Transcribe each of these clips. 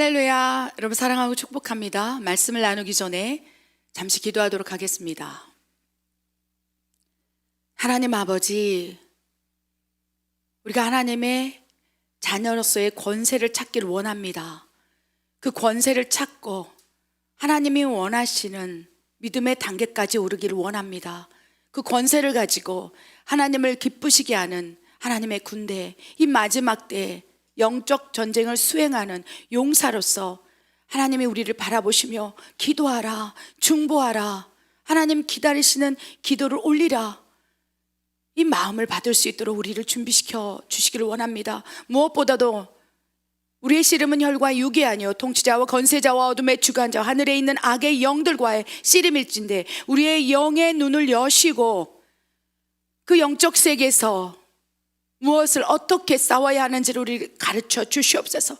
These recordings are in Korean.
할렐루야. 여러분 사랑하고 축복합니다. 말씀을 나누기 전에 잠시 기도하도록 하겠습니다. 하나님 아버지, 우리가 하나님의 자녀로서의 권세를 찾기를 원합니다. 그 권세를 찾고 하나님이 원하시는 믿음의 단계까지 오르기를 원합니다. 그 권세를 가지고 하나님을 기쁘시게 하는 하나님의 군대, 이 마지막 때에 영적 전쟁을 수행하는 용사로서 하나님이 우리를 바라보시며 기도하라, 중보하라, 하나님 기다리시는 기도를 올리라, 이 마음을 받을 수 있도록 우리를 준비시켜 주시기를 원합니다. 무엇보다도 우리의 씨름은 혈과 육이 아니요 통치자와 권세자와 어둠의 주관자, 하늘에 있는 악의 영들과의 씨름일진데, 우리의 영의 눈을 여시고 그 영적 세계에서 무엇을 어떻게 싸워야 하는지를 우리를 가르쳐 주시옵소서.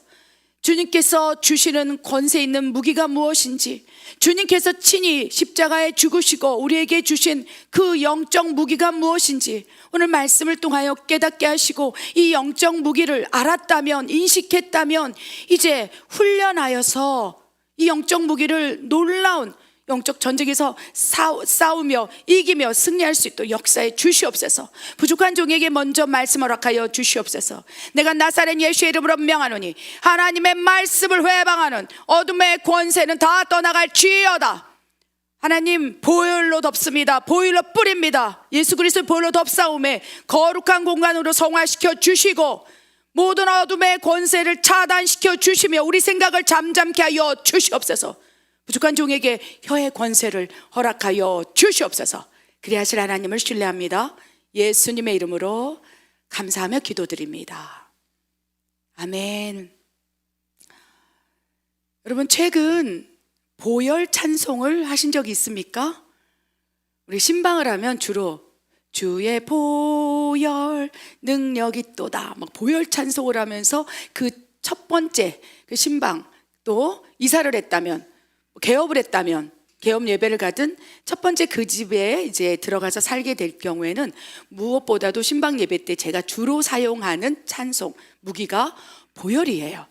주님께서 주시는 권세 있는 무기가 무엇인지, 주님께서 친히 십자가에 죽으시고 우리에게 주신 그 영적 무기가 무엇인지 오늘 말씀을 통하여 깨닫게 하시고, 이 영적 무기를 알았다면, 인식했다면 이제 훈련하여서 이 영적 무기를 놀라운 영적 전쟁에서 싸우며 이기며 승리할 수 있도록 역사해 주시옵소서. 부족한 종에게 먼저 말씀 허락하여 주시옵소서. 내가 나사렛 예수의 이름으로 명하노니 하나님의 말씀을 회방하는 어둠의 권세는 다 떠나갈지어다. 하나님, 보혈로 덮습니다. 보혈로 뿌립니다. 예수 그리스도의 보혈로 덮사움에 거룩한 공간으로 성화시켜 주시고 모든 어둠의 권세를 차단시켜 주시며 우리 생각을 잠잠케 하여 주시옵소서. 부족한 종에게 혀의 권세를 허락하여 주시옵소서. 그리하실 하나님을 신뢰합니다. 예수님의 이름으로 감사하며 기도드립니다. 아멘. 여러분, 최근 보혈 찬송을 하신 적이 있습니까? 우리 신방을 하면 주로 주의 보혈 능력이 또다, 막 보혈 찬송을 하면서 그 첫 번째 그 신방, 또 이사를 했다면, 개업을 했다면, 개업 예배를 가든 첫 번째 그 집에 이제 들어가서 살게 될 경우에는 무엇보다도 신방 예배 때 제가 주로 사용하는 찬송 무기가 보혈이에요.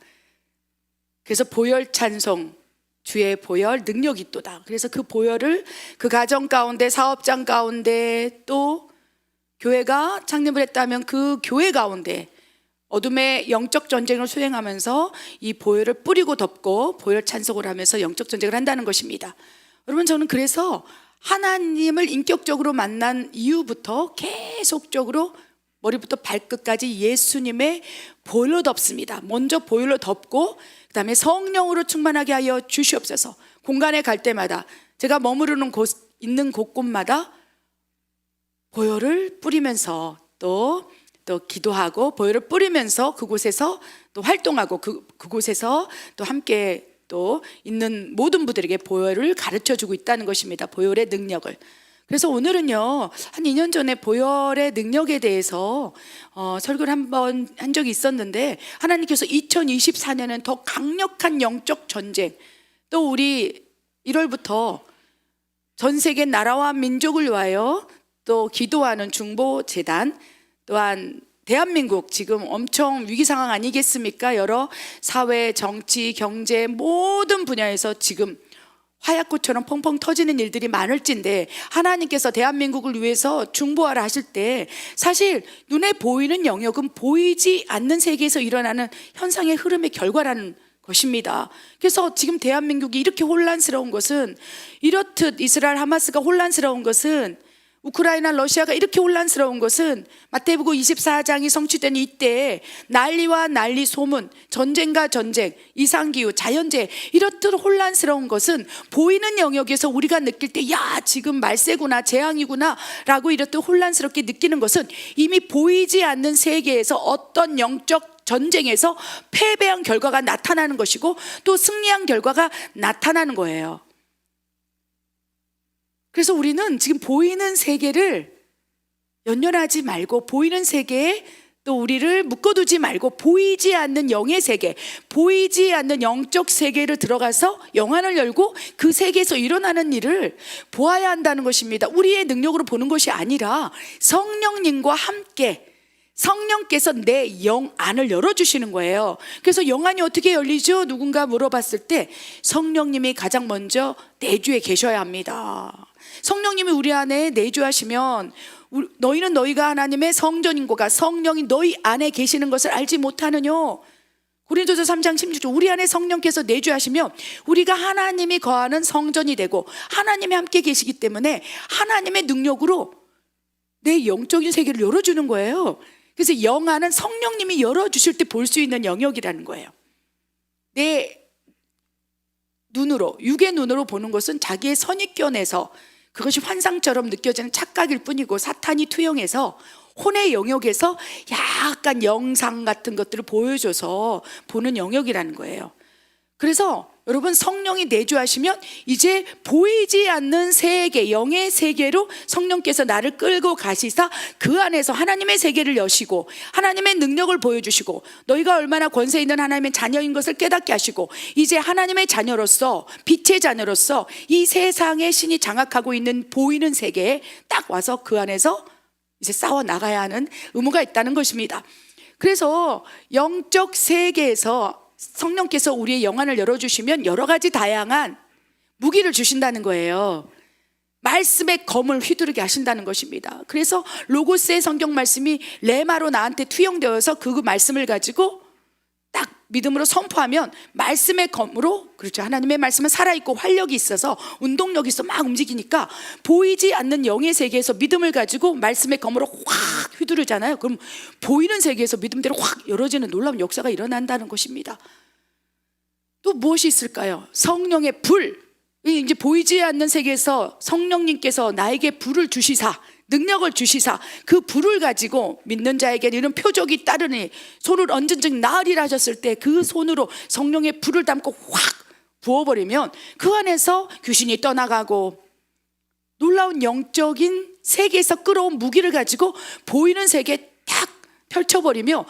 그래서 보혈 찬송, 주의 보혈 능력이 있도다. 그래서 그 보혈을 그 가정 가운데, 사업장 가운데, 또 교회가 창립을 했다면 그 교회 가운데 어둠의 영적 전쟁을 수행하면서 이 보혈을 뿌리고 덮고 보혈 찬송을 하면서 영적 전쟁을 한다는 것입니다. 여러분, 저는 그래서 하나님을 인격적으로 만난 이후부터 계속적으로 머리부터 발끝까지 예수님의 보혈로 덮습니다. 먼저 보혈로 덮고 그 다음에 성령으로 충만하게 하여 주시옵소서. 공간에 갈 때마다, 제가 머무르는 있는 곳곳마다 보혈을 뿌리면서 또 기도하고 보혈을 뿌리면서 그곳에서 또 활동하고 그곳에서 또 함께 또 있는 모든 분들에게 보혈을 가르쳐주고 있다는 것입니다. 보혈의 능력을. 그래서 오늘은요, 한 2년 전에 보혈의 능력에 대해서 설교를 한번 한 적이 있었는데, 하나님께서 2024년엔 더 강력한 영적 전쟁, 또 우리 1월부터 전 세계 나라와 민족을 위하여 또 기도하는 중보재단, 또한 대한민국 지금 엄청 위기 상황 아니겠습니까? 여러 사회, 정치, 경제 모든 분야에서 지금 화약고처럼 펑펑 터지는 일들이 많을진데, 하나님께서 대한민국을 위해서 중보하라 하실 때 사실 눈에 보이는 영역은 보이지 않는 세계에서 일어나는 현상의 흐름의 결과라는 것입니다. 그래서 지금 대한민국이 이렇게 혼란스러운 것은, 이렇듯 이스라엘 하마스가 혼란스러운 것은, 우크라이나 러시아가 이렇게 혼란스러운 것은 마태복음 24장이 성취된 이때에 난리와 난리, 소문, 전쟁과 전쟁, 이상기후, 자연재해, 이렇듯 혼란스러운 것은 보이는 영역에서 우리가 느낄 때 야, 지금 말세구나, 재앙이구나 라고 이렇듯 혼란스럽게 느끼는 것은 이미 보이지 않는 세계에서 어떤 영적 전쟁에서 패배한 결과가 나타나는 것이고 또 승리한 결과가 나타나는 거예요. 그래서 우리는 지금 보이는 세계를 연연하지 말고, 보이는 세계에 또 우리를 묶어두지 말고, 보이지 않는 영의 세계, 보이지 않는 영적 세계를 들어가서 영안을 열고 그 세계에서 일어나는 일을 보아야 한다는 것입니다. 우리의 능력으로 보는 것이 아니라 성령님과 함께 성령께서 내 영 안을 열어주시는 거예요. 그래서 영 안이 어떻게 열리죠? 누군가 물어봤을 때 성령님이 가장 먼저 내주에 계셔야 합니다. 성령님이 우리 안에 내주하시면 너희는 너희가 하나님의 성전인고가 성령이 너희 안에 계시는 것을 알지 못하느냐. 고린도서 3장 16절 우리 안에 성령께서 내주하시면 우리가 하나님이 거하는 성전이 되고 하나님이 함께 계시기 때문에 하나님의 능력으로 내 영적인 세계를 열어주는 거예요. 그래서 영 안은 성령님이 열어주실 때 볼 수 있는 영역이라는 거예요. 내 눈으로, 육의 눈으로 보는 것은 자기의 선입견에서 그것이 환상처럼 느껴지는 착각일 뿐이고 사탄이 투영해서 혼의 영역에서 약간 영상 같은 것들을 보여줘서 보는 영역이라는 거예요. 그래서 여러분 성령이 내주하시면 이제 보이지 않는 세계, 영의 세계로 성령께서 나를 끌고 가시사 그 안에서 하나님의 세계를 여시고 하나님의 능력을 보여주시고 너희가 얼마나 권세 있는 하나님의 자녀인 것을 깨닫게 하시고 이제 하나님의 자녀로서 빛의 자녀로서 이 세상에 신이 장악하고 있는 보이는 세계에 딱 와서 그 안에서 이제 싸워 나가야 하는 의무가 있다는 것입니다. 그래서 영적 세계에서 성령께서 우리의 영안을 열어주시면 여러 가지 다양한 무기를 주신다는 거예요. 말씀의 검을 휘두르게 하신다는 것입니다. 그래서 로고스의 성경 말씀이 레마로 나한테 투영되어서 그 말씀을 가지고 딱 믿음으로 선포하면 말씀의 검으로, 그렇죠, 하나님의 말씀은 살아있고 활력이 있어서 운동력이 있어 막 움직이니까 보이지 않는 영의 세계에서 믿음을 가지고 말씀의 검으로 확 휘두르잖아요. 그럼 보이는 세계에서 믿음대로 확 열어지는 놀라운 역사가 일어난다는 것입니다. 또 무엇이 있을까요? 성령의 불. 이제 보이지 않는 세계에서 성령님께서 나에게 불을 주시사, 능력을 주시사 그 불을 가지고 믿는 자에게는 이런 표적이 따르니 손을 얹은 즉 나으리라 하셨을 때 그 손으로 성령의 불을 담고 확 부어버리면 그 안에서 귀신이 떠나가고 놀라운 영적인 세계에서 끌어온 무기를 가지고 보이는 세계에 탁 펼쳐버리며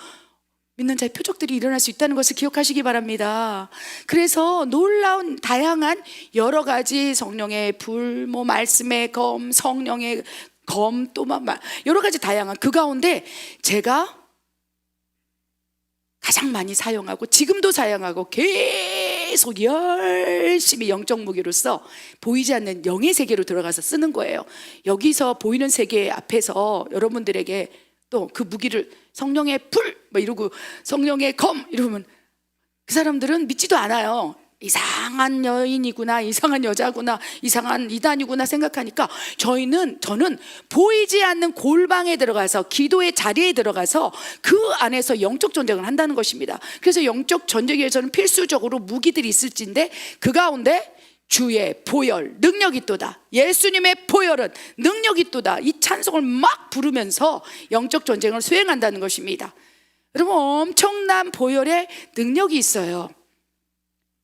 믿는 자의 표적들이 일어날 수 있다는 것을 기억하시기 바랍니다. 그래서 놀라운 다양한 여러 가지 성령의 불, 뭐 말씀의 검, 성령의 검, 또 여러 가지 다양한 그 가운데 제가 가장 많이 사용하고 지금도 사용하고 계속 열심히 영적 무기로서 보이지 않는 영의 세계로 들어가서 쓰는 거예요. 여기서 보이는 세계 앞에서 여러분들에게 또 그 무기를 성령의 불 이러고 성령의 검 이러면 그 사람들은 믿지도 않아요. 이상한 여인이구나, 이상한 여자구나, 이상한 이단이구나 생각하니까 저는 보이지 않는 골방에 들어가서 기도의 자리에 들어가서 그 안에서 영적 전쟁을 한다는 것입니다. 그래서 영적 전쟁에서는 필수적으로 무기들이 있을진데 그 가운데 주의 보혈 능력이 있도다, 예수님의 보혈은 능력이 있도다, 이 찬송을 막 부르면서 영적 전쟁을 수행한다는 것입니다. 여러분 엄청난 보혈의 능력이 있어요.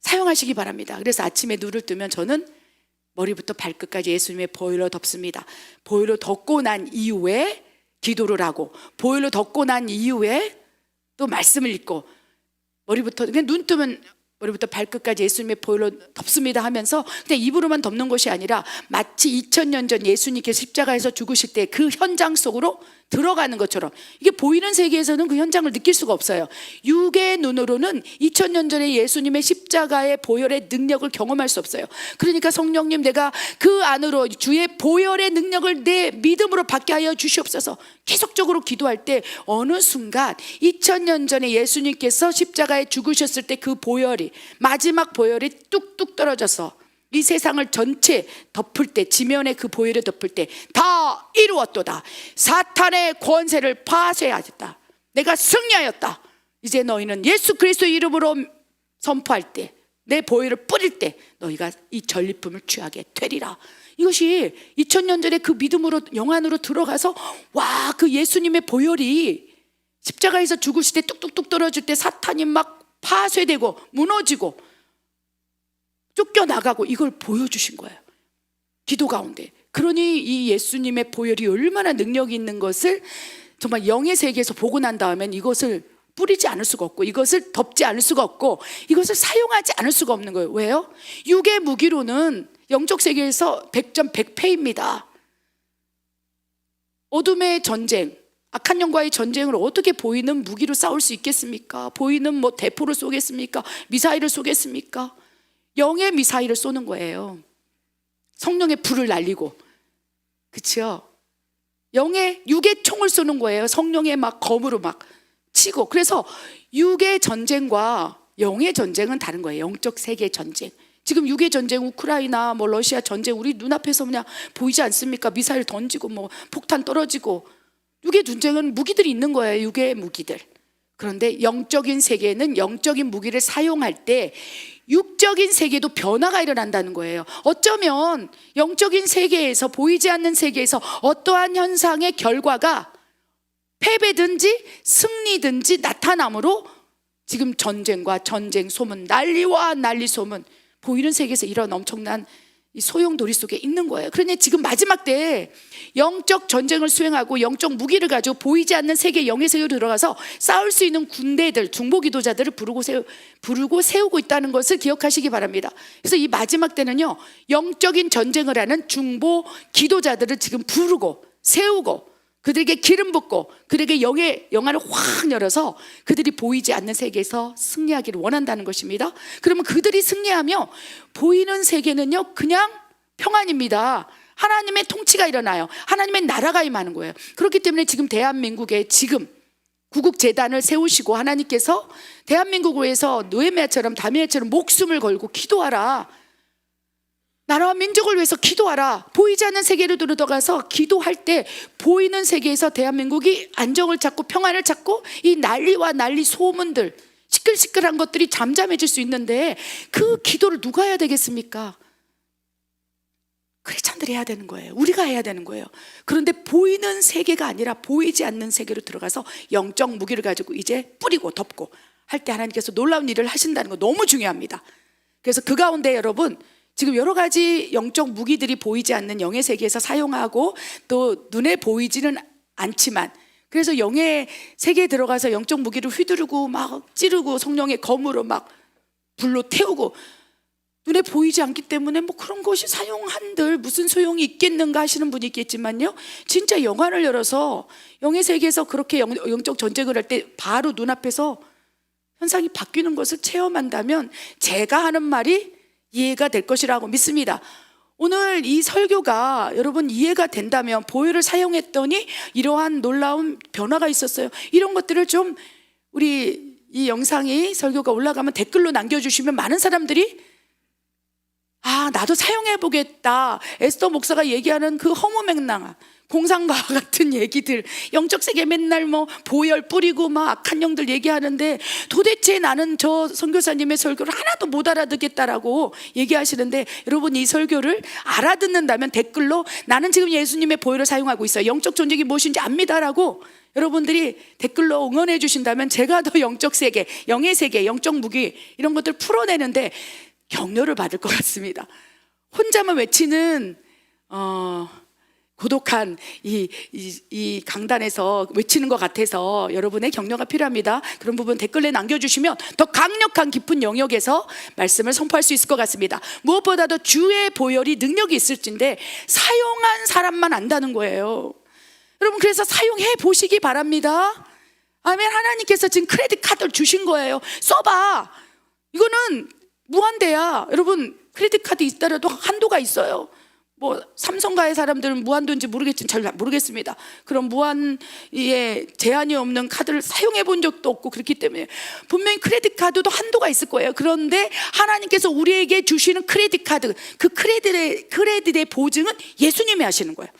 사용하시기 바랍니다. 그래서 아침에 눈을 뜨면 저는 머리부터 발끝까지 예수님의 보혈로 덮습니다. 보혈로 덮고 난 이후에 기도를 하고 보혈로 덮고 난 이후에 또 말씀을 읽고 머리부터 그냥 눈 뜨면 머리부터 발끝까지 예수님의 보혈로 덮습니다 하면서 그냥 입으로만 덮는 것이 아니라 마치 2000년 전 예수님께서 십자가에서 죽으실 때 그 현장 속으로 들어가는 것처럼, 이게 보이는 세계에서는 그 현장을 느낄 수가 없어요. 육의 눈으로는 2000년 전에 예수님의 십자가의 보혈의 능력을 경험할 수 없어요. 그러니까 성령님 내가 그 안으로 주의 보혈의 능력을 내 믿음으로 받게 하여 주시옵소서 계속적으로 기도할 때 어느 순간 2000년 전에 예수님께서 십자가에 죽으셨을 때 그 보혈이, 마지막 보혈이 뚝뚝 떨어져서 이 세상을 전체 덮을 때, 지면에 그 보혈을 덮을 때 다 이루었도다, 사탄의 권세를 파쇄하였다, 내가 승리하였다, 이제 너희는 예수 그리스도의 이름으로 선포할 때, 내 보혈을 뿌릴 때 너희가 이 전리품을 취하게 되리라. 이것이 2000년 전에 그 믿음으로 영안으로 들어가서 와, 그 예수님의 보혈이 십자가에서 죽으실 때 뚝뚝뚝 떨어질 때 사탄이 막 파쇄되고 무너지고 쫓겨나가고 이걸 보여주신 거예요, 기도 가운데. 그러니 이 예수님의 보혈이 얼마나 능력이 있는 것을 정말 영의 세계에서 보고 난 다음엔 이것을 뿌리지 않을 수가 없고 이것을 덮지 않을 수가 없고 이것을 사용하지 않을 수가 없는 거예요. 왜요? 육의 무기로는 영적 세계에서 100점 100패입니다. 어둠의 전쟁, 악한 영과의 전쟁을 어떻게 보이는 무기로 싸울 수 있겠습니까? 보이는 뭐 대포를 쏘겠습니까? 미사일을 쏘겠습니까? 영의 미사일을 쏘는 거예요. 성령의 불을 날리고, 그렇죠? 육의 총을 쏘는 거예요. 성령의 막 검으로 막 치고. 그래서 육의 전쟁과 영의 전쟁은 다른 거예요. 영적 세계 전쟁. 지금 육의 전쟁, 우크라이나 뭐 러시아 전쟁 우리 눈앞에서 그냥 보이지 않습니까? 미사일 던지고 뭐 폭탄 떨어지고. 육의 전쟁은 무기들이 있는 거예요. 육의 무기들. 그런데 영적인 세계는 영적인 무기를 사용할 때 육적인 세계도 변화가 일어난다는 거예요. 어쩌면 영적인 세계에서, 보이지 않는 세계에서 어떠한 현상의 결과가 패배든지 승리든지 나타남으로 지금 전쟁과 전쟁 소문, 난리와 난리 소문, 보이는 세계에서 이런 엄청난 이 소용돌이 속에 있는 거예요. 그러니 지금 마지막 때에 영적 전쟁을 수행하고 영적 무기를 가지고 보이지 않는 세계, 영의 세계로 들어가서 싸울 수 있는 군대들, 중보기도자들을 부르고 세우고 있다는 것을 기억하시기 바랍니다. 그래서 이 마지막 때는요, 영적인 전쟁을 하는 중보기도자들을 지금 부르고 세우고 그들에게 기름 붓고 그들에게 영안을 확 열어서 그들이 보이지 않는 세계에서 승리하기를 원한다는 것입니다. 그러면 그들이 승리하며 보이는 세계는요, 그냥 평안입니다. 하나님의 통치가 일어나요. 하나님의 나라가 임하는 거예요. 그렇기 때문에 지금 대한민국에 지금 구국재단을 세우시고 하나님께서 대한민국을 위해서 느헤미야처럼 다니엘처럼 목숨을 걸고 기도하라, 나라와 민족을 위해서 기도하라, 보이지 않는 세계로 들어가서 기도할 때 보이는 세계에서 대한민국이 안정을 찾고 평안을 찾고 이 난리와 난리 소문들, 시끌시끌한 것들이 잠잠해질 수 있는데 그 기도를 누가 해야 되겠습니까? 크리스찬들이 해야 되는 거예요. 우리가 해야 되는 거예요. 그런데 보이는 세계가 아니라 보이지 않는 세계로 들어가서 영적 무기를 가지고 이제 뿌리고 덮고 할 때 하나님께서 놀라운 일을 하신다는 거 너무 중요합니다. 그래서 그 가운데 여러분, 지금 여러 가지 영적 무기들이 보이지 않는 영의 세계에서 사용하고 또 눈에 보이지는 않지만, 그래서 영의 세계에 들어가서 영적 무기를 휘두르고 막 찌르고 성령의 검으로 막 불로 태우고 눈에 보이지 않기 때문에 뭐 그런 것이 사용한들 무슨 소용이 있겠는가 하시는 분이 있겠지만요, 진짜 영안을 열어서 영의 세계에서 그렇게 영적 전쟁을 할 때 바로 눈앞에서 현상이 바뀌는 것을 체험한다면 제가 하는 말이 이해가 될 것이라고 믿습니다. 오늘 이 설교가 여러분 이해가 된다면, 보혈을 사용했더니 이러한 놀라운 변화가 있었어요, 이런 것들을 좀 우리 이 영상이 설교가 올라가면 댓글로 남겨주시면 많은 사람들이 나도 사용해보겠다, 에스더 목사가 얘기하는 그 허무맹랑한 공상과와 같은 얘기들, 영적 세계 맨날 뭐 보혈 뿌리고 막 악한 영들 얘기하는데 도대체 나는 저 선교사님의 설교를 하나도 못 알아듣겠다라고 얘기하시는데, 여러분 이 설교를 알아듣는다면 댓글로 나는 지금 예수님의 보혈을 사용하고 있어요, 영적 전쟁이 무엇인지 압니다라고 여러분들이 댓글로 응원해 주신다면 제가 더 영적 세계, 영의 세계, 영적 무기 이런 것들 풀어내는데 격려를 받을 것 같습니다. 혼자만 외치는 고독한 이 강단에서 외치는 것 같아서 여러분의 격려가 필요합니다. 그런 부분 댓글에 남겨주시면 더 강력한 깊은 영역에서 말씀을 선포할 수 있을 것 같습니다. 무엇보다도 주의 보혈이 능력이 있을진데 사용한 사람만 안다는 거예요. 여러분, 그래서 사용해 보시기 바랍니다. 아멘. 하나님께서 지금 크레딧 카드를 주신 거예요. 써봐. 이거는 무한대야. 여러분, 크레딧 카드 있더라도 한도가 있어요. 뭐 삼성가의 사람들은 무한도인지 모르겠지만 잘 모르겠습니다. 그런 무한의 제한이 없는 카드를 사용해 본 적도 없고, 그렇기 때문에 분명히 크레딧 카드도 한도가 있을 거예요. 그런데 하나님께서 우리에게 주시는 크레딧 카드, 그 크레딧의 보증은 예수님이 하시는 거예요.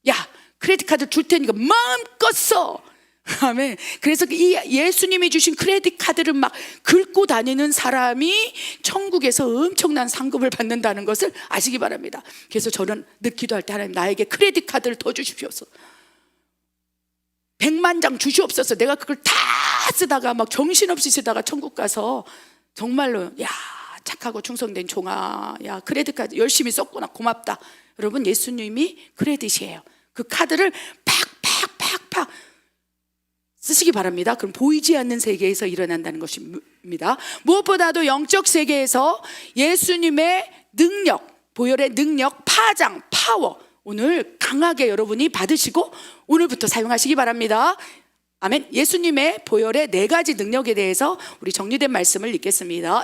야, 크레딧 카드 줄 테니까 마음껏 써. 아멘. 그래서 이 예수님이 주신 크레딧 카드를 막 긁고 다니는 사람이 천국에서 엄청난 상급을 받는다는 것을 아시기 바랍니다. 그래서 저는 늘 기도할 때, 하나님 나에게 크레딧 카드를 더 주십시오서, 100만 장 주시옵소서. 내가 그걸 다 쓰다가 막 정신없이 쓰다가 천국 가서 정말로 야, 착하고 충성된 종아, 야 크레딧 카드 열심히 썼구나, 고맙다. 여러분, 예수님이 크레딧이에요. 그 카드를 팍팍팍팍 쓰시기 바랍니다. 그럼 보이지 않는 세계에서 일어난다는 것입니다. 무엇보다도 영적 세계에서 예수님의 능력, 보혈의 능력, 파장, 파워, 오늘 강하게 여러분이 받으시고 오늘부터 사용하시기 바랍니다. 아멘. 예수님의 보혈의 4가지 능력에 대해서 우리 정리된 말씀을 읽겠습니다.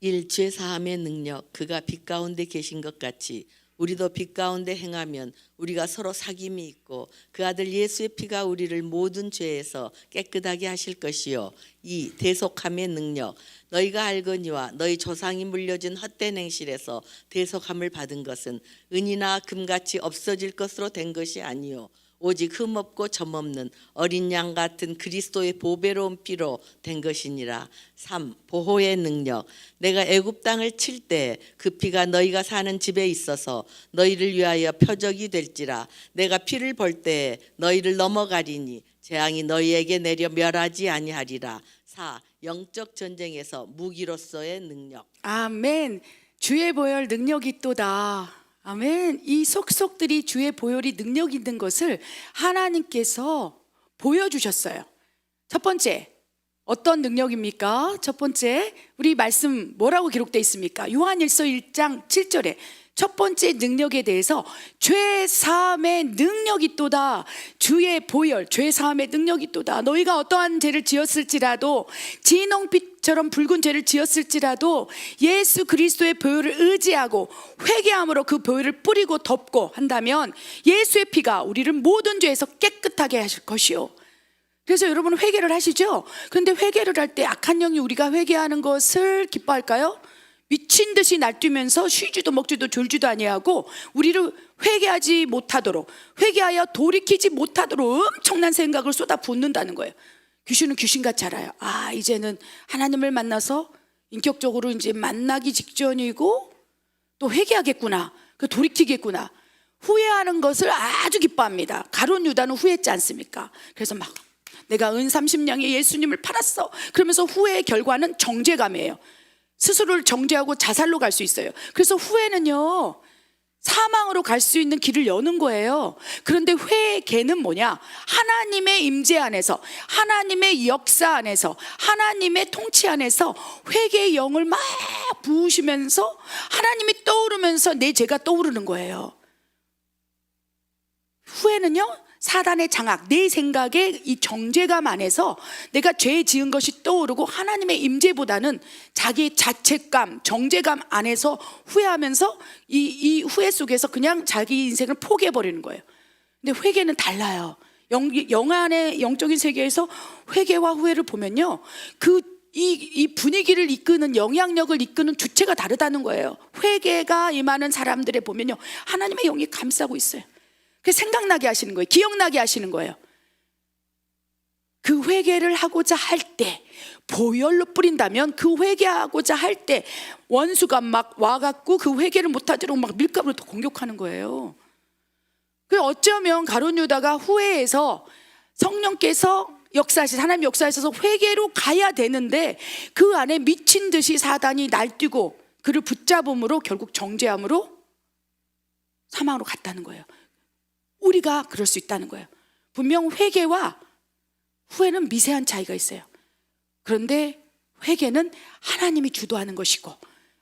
1. 죄사함의 능력. 그가 빛 가운데 계신 것 같이 우리도 빛 가운데 행하면 우리가 서로 사귐이 있고 그 아들 예수의 피가 우리를 모든 죄에서 깨끗하게 하실 것이요. 2. 대속함의 능력. 너희가 알거니와 너희 조상이 물려준 헛된 행실에서 대속함을 받은 것은 은이나 금같이 없어질 것으로 된 것이 아니요 오직 흠없고 점없는 어린 양 같은 그리스도의 보배로운 피로 된 것이니라. 3. 보호의 능력. 내가 애굽 땅을 칠 때 그 피가 너희가 사는 집에 있어서 너희를 위하여 표적이 될지라. 내가 피를 벌 때 너희를 넘어가리니 재앙이 너희에게 내려 멸하지 아니하리라. 4. 영적 전쟁에서 무기로서의 능력. 아멘. 주의 보혈 능력이 있도다. 아멘. 이 속속들이 주의 보혈이 능력 있는 것을 하나님께서 보여주셨어요. 첫 번째, 어떤 능력입니까? 첫 번째, 우리 말씀 뭐라고 기록되어 있습니까? 요한일서 1장 7절에 첫 번째 능력에 대해서 죄사함의 능력이 있도다. 주의 보혈, 죄사함의 능력이 있도다. 너희가 어떠한 죄를 지었을지라도 진홍빛처럼 붉은 죄를 지었을지라도 예수 그리스도의 보혈을 의지하고 회개함으로 그 보혈을 뿌리고 덮고 한다면 예수의 피가 우리를 모든 죄에서 깨끗하게 하실 것이요. 그래서 여러분 회개를 하시죠? 그런데 회개를 할 때 악한 영이 우리가 회개하는 것을 기뻐할까요? 미친 듯이 날뛰면서 쉬지도 먹지도 졸지도 아니하고 우리를 회개하지 못하도록, 회개하여 돌이키지 못하도록 엄청난 생각을 쏟아 붓는다는 거예요. 귀신은 귀신같이 알아요. 아, 이제는 하나님을 만나서 인격적으로 이제 만나기 직전이고 또 회개하겠구나, 돌이키겠구나, 후회하는 것을 아주 기뻐합니다. 가룟 유다는 후회했지 않습니까? 그래서 막 내가 은 30냥에 예수님을 팔았어 그러면서 후회의 결과는 정죄감이에요. 스스로를 정죄하고 자살로 갈 수 있어요. 그래서 후회는요, 사망으로 갈 수 있는 길을 여는 거예요. 그런데 회개는 뭐냐? 하나님의 임재 안에서, 하나님의 역사 안에서, 하나님의 통치 안에서 회개의 영을 막 부으시면서 하나님이 떠오르면서 내 죄가 떠오르는 거예요. 후회는요, 사단의 장악, 내 생각의 이 정죄감 안에서 내가 죄 지은 것이 떠오르고 하나님의 임재보다는 자기의 자책감, 정죄감 안에서 후회하면서 이 후회 속에서 그냥 자기 인생을 포기해버리는 거예요. 근데 회개는 달라요. 영안의 영적인 세계에서 회개와 후회를 보면요, 이 분위기를 이끄는, 영향력을 이끄는 주체가 다르다는 거예요. 회개가 임하는 사람들에 보면요, 하나님의 영이 감싸고 있어요. 그 생각나게 하시는 거예요. 기억나게 하시는 거예요. 그 회개를 하고자 할 때 보혈로 뿌린다면, 그 회개하고자 할 때 원수가 막 와갖고 그 회개를 못하도록 막 밀가루로 또 공격하는 거예요. 그래서 어쩌면 가룟 유다가 후회해서 성령께서 하나님 역사하셔서 회개로 가야 되는데 그 안에 미친 듯이 사단이 날뛰고 그를 붙잡음으로 결국 정죄함으로 사망으로 갔다는 거예요. 우리가 그럴 수 있다는 거예요. 분명 회개와 후회는 미세한 차이가 있어요. 그런데 회개는 하나님이 주도하는 것이고,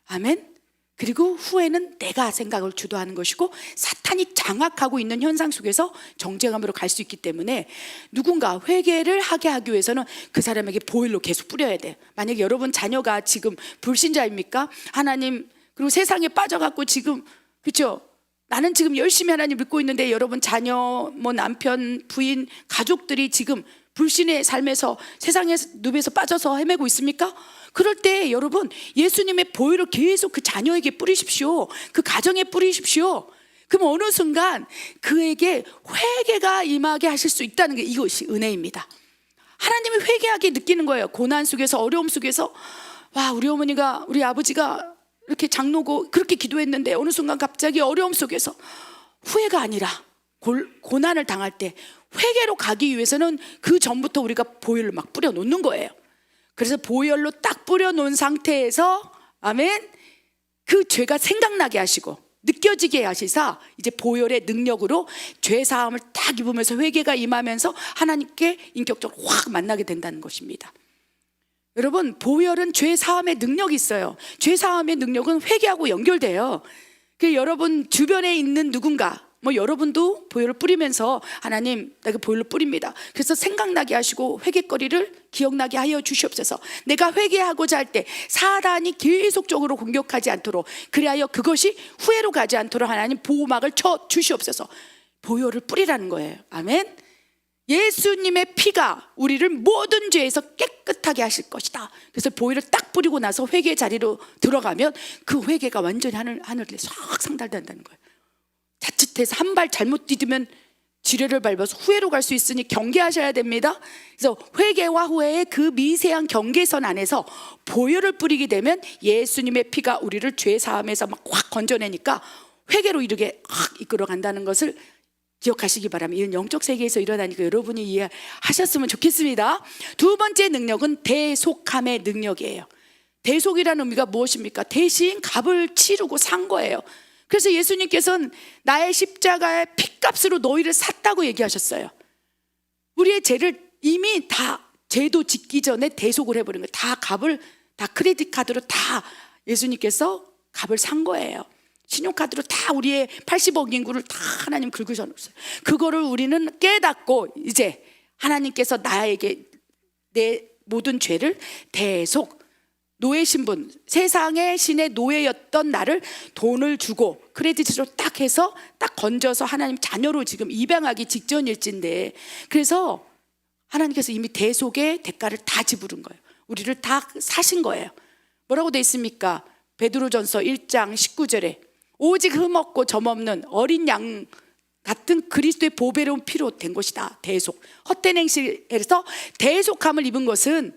아멘. 그리고 후회는 내가 생각을 주도하는 것이고 사탄이 장악하고 있는 현상 속에서 정죄감으로 갈 수 있기 때문에 누군가 회개를 하게 하기 위해서는 그 사람에게 보혈로 계속 뿌려야 돼요. 만약에 여러분 자녀가 지금 불신자입니까? 하나님, 그리고 세상에 빠져갖고 지금, 그렇죠? 나는 지금 열심히 하나님 믿고 있는데 여러분 자녀, 남편, 부인, 가족들이 지금 불신의 삶에서 세상의 늪에서 빠져서 헤매고 있습니까? 그럴 때 여러분 예수님의 보혈을 계속 그 자녀에게 뿌리십시오. 그 가정에 뿌리십시오. 그럼 어느 순간 그에게 회개가 임하게 하실 수 있다는 게, 이것이 은혜입니다. 하나님이 회개하게 느끼는 거예요. 고난 속에서, 어려움 속에서, 와, 우리 어머니가, 우리 아버지가 이렇게 장로고 그렇게 기도했는데 어느 순간 갑자기 어려움 속에서 후회가 아니라 고난을 당할 때 회개로 가기 위해서는 그 전부터 우리가 보혈을 막 뿌려 놓는 거예요. 그래서 보혈로 딱 뿌려 놓은 상태에서, 아멘, 그 죄가 생각나게 하시고 느껴지게 하시사 이제 보혈의 능력으로 죄 사함을 딱 입으면서 회개가 임하면서 하나님께 인격적으로 확 만나게 된다는 것입니다. 여러분, 보혈은 죄 사함의 능력이 있어요. 죄 사함의 능력은 회개하고 연결돼요. 그 여러분 주변에 있는 누군가, 뭐 여러분도 보혈을 뿌리면서 하나님 내가 보혈을 뿌립니다. 그래서 생각나게 하시고 회개거리를 기억나게 하여 주시옵소서. 내가 회개하고자 할 때 사단이 계속적으로 공격하지 않도록, 그리하여 그것이 후회로 가지 않도록 하나님 보호막을 쳐 주시옵소서. 보혈을 뿌리라는 거예요. 아멘. 예수님의 피가 우리를 모든 죄에서 깨끗하게 하실 것이다. 그래서 보혈을 딱 뿌리고 나서 회개 자리로 들어가면 그 회개가 완전히 하늘에 싹 상달된다는 거예요. 자칫해서 한 발 잘못 디디면 지뢰를 밟아서 후회로 갈 수 있으니 경계하셔야 됩니다. 그래서 회개와 후회의 그 미세한 경계선 안에서 보혈을 뿌리게 되면 예수님의 피가 우리를 죄 사함에서 막 확 건져내니까 회개로 이르게 확 이끌어 간다는 것을 기억하시기 바랍니다. 이런 영적 세계에서 일어나니까 여러분이 이해하셨으면 좋겠습니다. 두 번째 능력은 대속함의 능력이에요. 대속이라는 의미가 무엇입니까? 대신 값을 치르고 산 거예요. 그래서 예수님께서는 나의 십자가의 핏값으로 너희를 샀다고 얘기하셨어요. 우리의 죄를 이미 다 죄도 짓기 전에 대속을 해버린 거예요. 다 값을, 다 크레딧 카드로 다 예수님께서 값을 산 거예요. 신용카드로 다 우리의 80억 인구를 다 하나님 긁으셨어요. 그거를 우리는 깨닫고 이제 하나님께서 나에게 내 모든 죄를 대속, 노예 신분, 세상의 신의 노예였던 나를 돈을 주고 크레딧으로 딱 해서 딱 건져서 하나님 자녀로 지금 입양하기 직전일진데, 그래서 하나님께서 이미 대속의 대가를 다 지불은 거예요. 우리를 다 사신 거예요. 뭐라고 돼 있습니까? 베드로전서 1장 19절에 오직 흠없고 점없는 어린 양 같은 그리스도의 보배로운 피로 된 것이다. 대속. 헛된 행실에서 대속함을 입은 것은,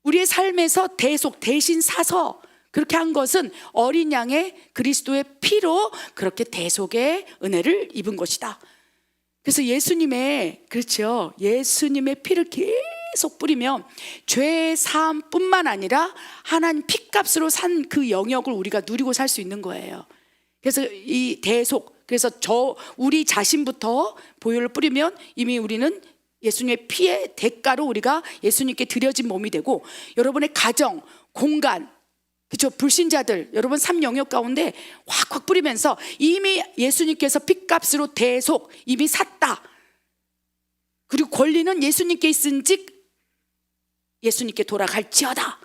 우리의 삶에서 대속, 대신 사서 그렇게 한 것은 어린 양의 그리스도의 피로 그렇게 대속의 은혜를 입은 것이다. 그래서 예수님의, 그렇죠, 예수님의 피를 계속 뿌리면 죄 사함뿐만 아니라 하나님 피값으로 산 그 영역을 우리가 누리고 살 수 있는 거예요. 그래서 이 대속, 그래서 우리 자신부터 보혈을 뿌리면 이미 우리는 예수님의 피의 대가로 우리가 예수님께 드려진 몸이 되고, 여러분의 가정, 공간, 그렇죠, 불신자들, 여러분 삶 영역 가운데 확확 뿌리면서 이미 예수님께서 피값으로 대속 이미 샀다. 그리고 권리는 예수님께 있은즉 예수님께 돌아갈지어다.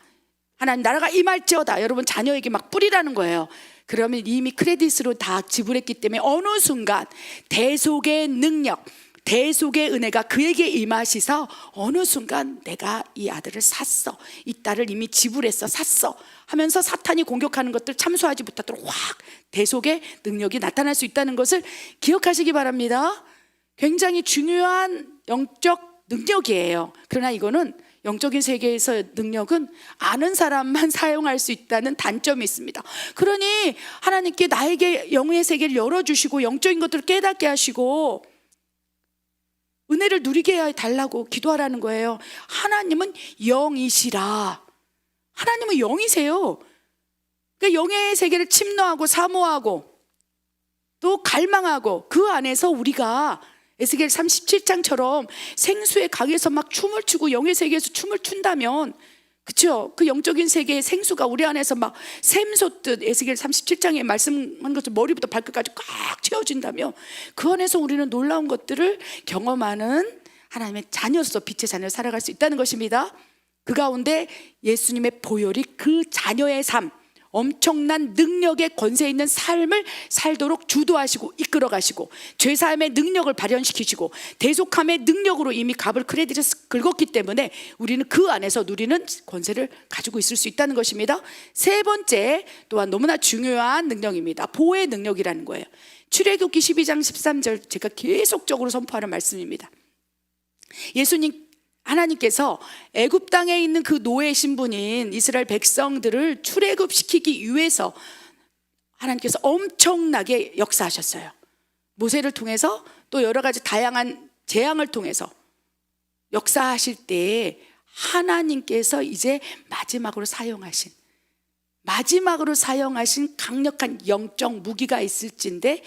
하나님 나라가 임할지어다. 여러분 자녀에게 막 뿌리라는 거예요. 그러면 이미 크레딧으로 다 지불했기 때문에 어느 순간 대속의 능력, 대속의 은혜가 그에게 임하시서 어느 순간 내가 이 아들을 샀어, 이 딸을 이미 지불했어, 샀어 하면서 사탄이 공격하는 것들 참수하지 못하도록 확 대속의 능력이 나타날 수 있다는 것을 기억하시기 바랍니다. 굉장히 중요한 영적 능력이에요. 그러나 이거는 영적인 세계에서 능력은 아는 사람만 사용할 수 있다는 단점이 있습니다. 그러니 하나님께 나에게 영의 세계를 열어주시고 영적인 것들을 깨닫게 하시고 은혜를 누리게 해달라고 기도하라는 거예요. 하나님은 영이시라. 하나님은 영이세요. 그러니까 영의 세계를 침노하고 사모하고 또 갈망하고 그 안에서 우리가 에스겔 37장처럼 생수의 강에서 막 춤을 추고 영의 세계에서 춤을 춘다면, 그렇죠? 그 영적인 세계의 생수가 우리 안에서 막 샘솟듯 에스겔 37장에 말씀한 것처럼 머리부터 발끝까지 꽉 채워진다면 그 안에서 우리는 놀라운 것들을 경험하는 하나님의 자녀로서 빛의 자녀로 살아갈 수 있다는 것입니다. 그 가운데 예수님의 보혈이 그 자녀의 삶, 엄청난 능력의 권세 있는 삶을 살도록 주도하시고 이끌어가시고 죄사함의 능력을 발현시키시고 대속함의 능력으로 이미 값을 크레딧을 긁었기 때문에 우리는 그 안에서 누리는 권세를 가지고 있을 수 있다는 것입니다. 세 번째 또한 너무나 중요한 능력입니다. 보호의 능력이라는 거예요. 출애굽기 12장 13절 제가 계속적으로 선포하는 말씀입니다. 예수님 하나님께서 애굽 땅에 있는 그 노예 신분인 이스라엘 백성들을 출애굽시키기 위해서 하나님께서 엄청나게 역사하셨어요. 모세를 통해서 또 여러 가지 다양한 재앙을 통해서 역사하실 때에 하나님께서 이제 마지막으로 사용하신 강력한 영적 무기가 있을진데,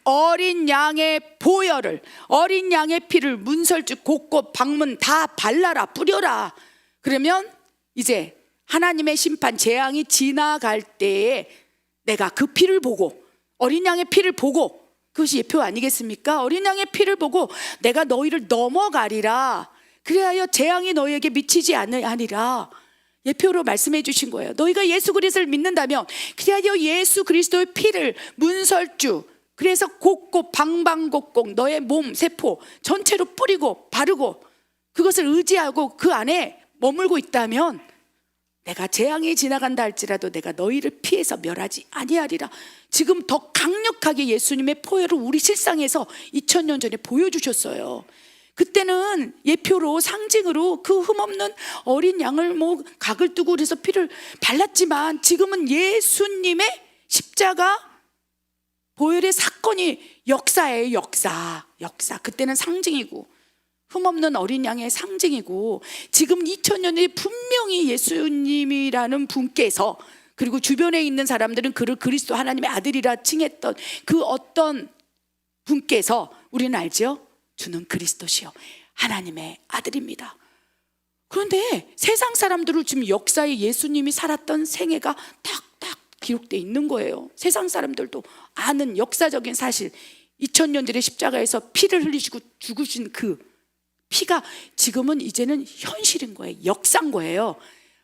어린 양의 보혈을, 어린 양의 피를 문설주 곳곳 방문 다 발라라, 뿌려라. 그러면 이제 하나님의 심판 재앙이 지나갈 때에 내가 그 피를 보고 어린 양의 피를 보고, 그것이 예표 아니겠습니까? 어린 양의 피를 보고 내가 너희를 넘어가리라. 그리하여 재앙이 너희에게 미치지 아니라. 예표로 말씀해 주신 거예요. 너희가 예수 그리스도를 믿는다면 그리하여 예수 그리스도의 피를 문설주, 그래서 곳곳 방방곡곡 너의 몸 세포 전체로 뿌리고 바르고 그것을 의지하고 그 안에 머물고 있다면 내가 재앙이 지나간다 할지라도 내가 너희를 피해서 멸하지 아니하리라. 지금 더 강력하게 예수님의 포효를 우리 실상에서 2000년 전에 보여주셨어요. 그때는 예표로 상징으로 그 흠없는 어린 양을 뭐 각을 두고 그래서 피를 발랐지만 지금은 예수님의 십자가 보혈의 사건이 역사예요. 역사. 그때는 상징이고 흠없는 어린 양의 상징이고, 지금 2000년에 분명히 예수님이라는 분께서, 그리고 주변에 있는 사람들은 그를 그리스도 하나님의 아들이라 칭했던 그 어떤 분께서, 우리는 알죠? 주는 그리스도시요 하나님의 아들입니다. 그런데 세상 사람들을 지금 역사에 예수님이 살았던 생애가 탁탁 기록되어 있는 거예요. 세상 사람들도 아는 역사적인 사실, 2000년 전에 십자가에서 피를 흘리시고 죽으신 그 피가 지금은 이제는 현실인 거예요. 역사인 거예요.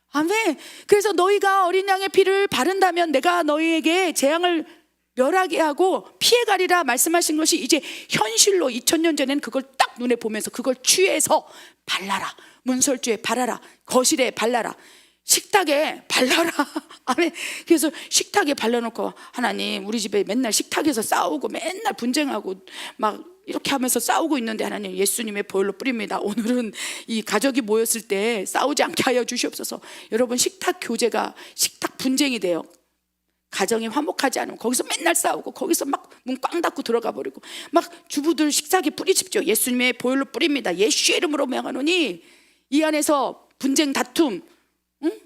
아멘. 그래서 너희가 어린 양의 피를 바른다면 내가 너희에게 재앙을 멸하게 하고 피해가리라 말씀하신 것이 이제 현실로 2000년 전에는 그걸 딱 눈에 보면서 그걸 취해서 발라라. 문설주에 발라라. 거실에 발라라. 식탁에 발라라. 아멘. 그래서 식탁에 발라놓고, 하나님 우리 집에 맨날 식탁에서 싸우고 맨날 분쟁하고 막 이렇게 하면서 싸우고 있는데 하나님 예수님의 보혈로 뿌립니다. 오늘은 이 가족이 모였을 때 싸우지 않게 하여 주시옵소서. 여러분, 식탁 교제가 식탁 분쟁이 돼요. 가정이 화목하지 않으면 거기서 맨날 싸우고 거기서 막 문 꽝 닫고 들어가 버리고, 막 주부들 식탁에 뿌리십시오. 예수님의 보혈로 뿌립니다. 예수의 이름으로 명하노니. 이 안에서 분쟁 다툼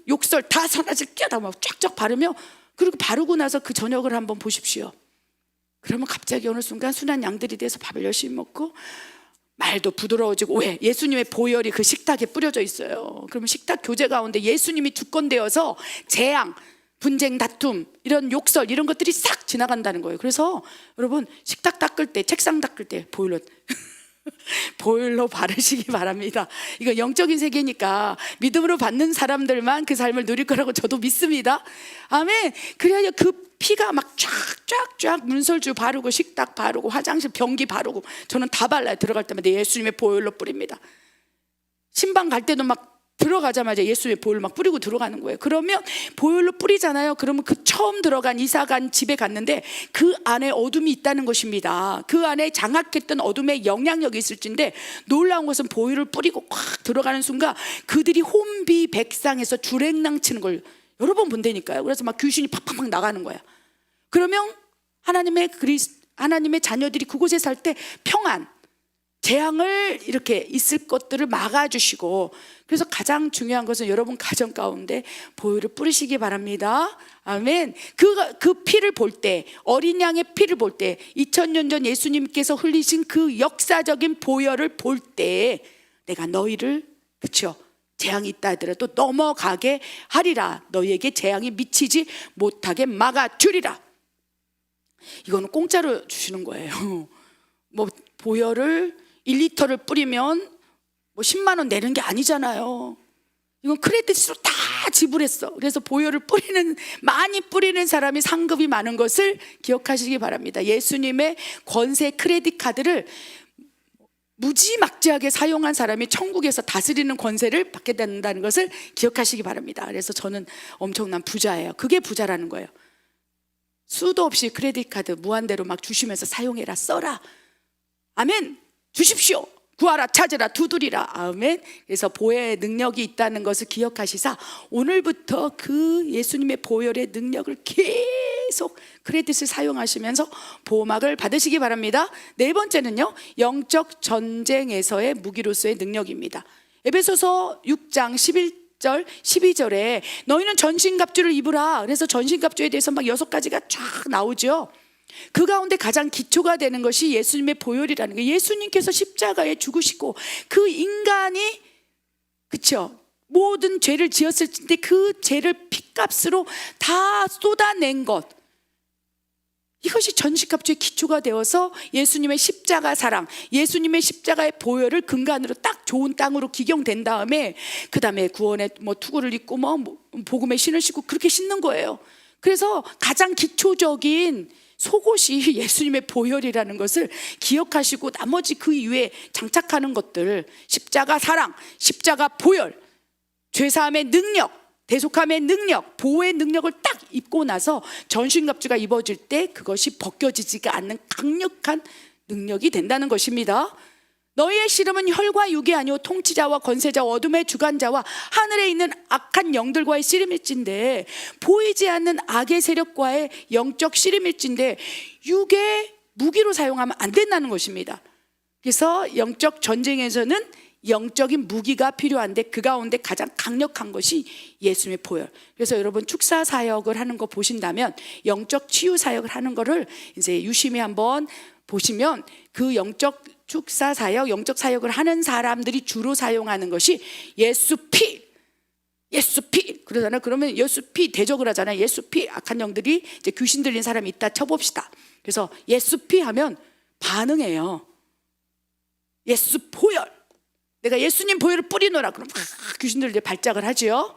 욕설 다 사라질 끼다 막 쫙쫙 바르며, 그리고 바르고 나서 그 저녁을 한번 보십시오. 그러면 갑자기 어느 순간 순한 양들이 돼서 밥을 열심히 먹고 말도 부드러워지고. 왜? 예수님의 보혈이 그 식탁에 뿌려져 있어요. 그러면 식탁 교제 가운데 예수님이 주권되어서 재앙, 분쟁, 다툼, 이런 욕설 이런 것들이 싹 지나간다는 거예요. 그래서 여러분, 식탁 닦을 때, 책상 닦을 때 보혈로 바르시기 바랍니다. 이거 영적인 세계니까 믿음으로 받는 사람들만 그 삶을 누릴 거라고 저도 믿습니다. 아멘. 그래야 그 피가 막 쫙쫙쫙 문설주 바르고 식탁 바르고 화장실 변기 바르고, 저는 다 발라요. 들어갈 때마다 예수님의 보혈로 뿌립니다. 신방 갈 때도 막 들어가자마자 예수의 보혈을 막 뿌리고 들어가는 거예요. 그러면 보혈로 뿌리잖아요. 그러면 그 처음 들어간 이사 간 집에 갔는데 그 안에 어둠이 있다는 것입니다. 그 안에 장악했던 어둠의 영향력이 있을진데, 놀라운 것은 보혈을 뿌리고 꽉 들어가는 순간 그들이 혼비백상에서 주랭랑 치는 걸 여러 번 본다니까요. 그래서 막 귀신이 팍팍팍 나가는 거야. 그러면 하나님의 자녀들이 그곳에 살 때 평안, 재앙을 이렇게 있을 것들을 막아주시고, 그래서 가장 중요한 것은 여러분 가정 가운데 보혈을 뿌리시기 바랍니다. 아멘. 그 피를 볼 때, 어린 양의 피를 볼 때, 2000년 전 예수님께서 흘리신 그 역사적인 보혈을 볼 때 내가 너희를, 그렇죠, 재앙이 있다 하더라도 넘어가게 하리라. 너희에게 재앙이 미치지 못하게 막아주리라. 이거는 공짜로 주시는 거예요. 뭐 보혈을 1리터를 뿌리면 뭐 10만 원 내는 게 아니잖아요. 이건 크레딧으로 다 지불했어. 그래서 보혈을 많이 뿌리는 사람이 상급이 많은 것을 기억하시기 바랍니다. 예수님의 권세 크레딧 카드를 무지막지하게 사용한 사람이 천국에서 다스리는 권세를 받게 된다는 것을 기억하시기 바랍니다. 그래서 저는 엄청난 부자예요. 그게 부자라는 거예요. 수도 없이 크레딧 카드 무한대로 막 주시면서 사용해라, 써라. 아멘. 주십시오. 구하라, 찾으라, 두드리라. 아멘. 그래서 보혈의 능력이 있다는 것을 기억하시사 오늘부터 그 예수님의 보혈의 능력을 계속 크레딧을 사용하시면서 보호막을 받으시기 바랍니다. 네 번째는요, 영적 전쟁에서의 무기로서의 능력입니다. 에베소서 6장 11절 12절에 너희는 전신갑주를 입으라. 그래서 전신갑주에 대해서 막 6가지가 쫙 나오죠. 그 가운데 가장 기초가 되는 것이 예수님의 보혈이라는 거예요. 예수님께서 십자가에 죽으시고 그 인간이, 그렇죠, 모든 죄를 지었을 때 그 죄를 피값으로 다 쏟아낸 것, 이것이 전신갑주의 기초가 되어서 예수님의 십자가 사랑, 예수님의 십자가의 보혈을 근간으로 딱 좋은 땅으로 기경된 다음에 그 다음에 구원의 투구를 입고 복음의 신을 신고 그렇게 신는 거예요. 그래서 가장 기초적인 속옷이 예수님의 보혈이라는 것을 기억하시고 나머지 그 이후에 장착하는 것들, 십자가 사랑, 십자가 보혈, 죄사함의 능력, 대속함의 능력, 보호의 능력을 딱 입고 나서 전신갑주가 입어질 때 그것이 벗겨지지가 않는 강력한 능력이 된다는 것입니다. 너희의 씨름은 혈과 육이 아니오 통치자와 권세자와 어둠의 주관자와 하늘에 있는 악한 영들과의 씨름일진데, 보이지 않는 악의 세력과의 영적 씨름일진데 육의 무기로 사용하면 안 된다는 것입니다. 그래서 영적 전쟁에서는 영적인 무기가 필요한데 그 가운데 가장 강력한 것이 예수님의 보혈. 그래서 여러분 축사 사역을 하는 거 보신다면, 영적 치유 사역을 하는 거를 이제 유심히 한번 보시면 그 영적 축사 사역, 영적 사역을 하는 사람들이 주로 사용하는 것이 예수 피, 예수 피 그러잖아요. 그러면 예수 피 대적을 하잖아요. 예수 피, 악한 영들이 이제 귀신 들린 사람이 있다 쳐봅시다. 그래서 예수 피 하면 반응해요. 예수 보혈, 내가 예수님 보혈을 뿌리노라 그럼 귀신들 이제 발작을 하지요.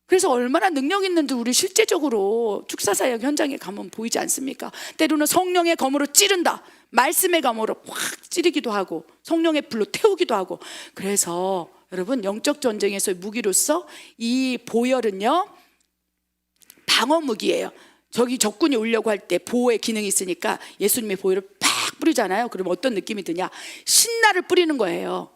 그래서 얼마나 능력 있는지 우리 실제적으로 축사사역 현장에 가면 보이지 않습니까? 때로는 성령의 검으로 찌른다, 말씀의 검으로 확 찌르기도 하고 성령의 불로 태우기도 하고. 그래서 여러분 영적 전쟁에서의 무기로서 이 보혈은요 방어 무기예요. 저기 적군이 오려고 할 때 보호의 기능이 있으니까 예수님의 보혈을 팍 뿌리잖아요. 그러면 어떤 느낌이 드냐? 신나를 뿌리는 거예요.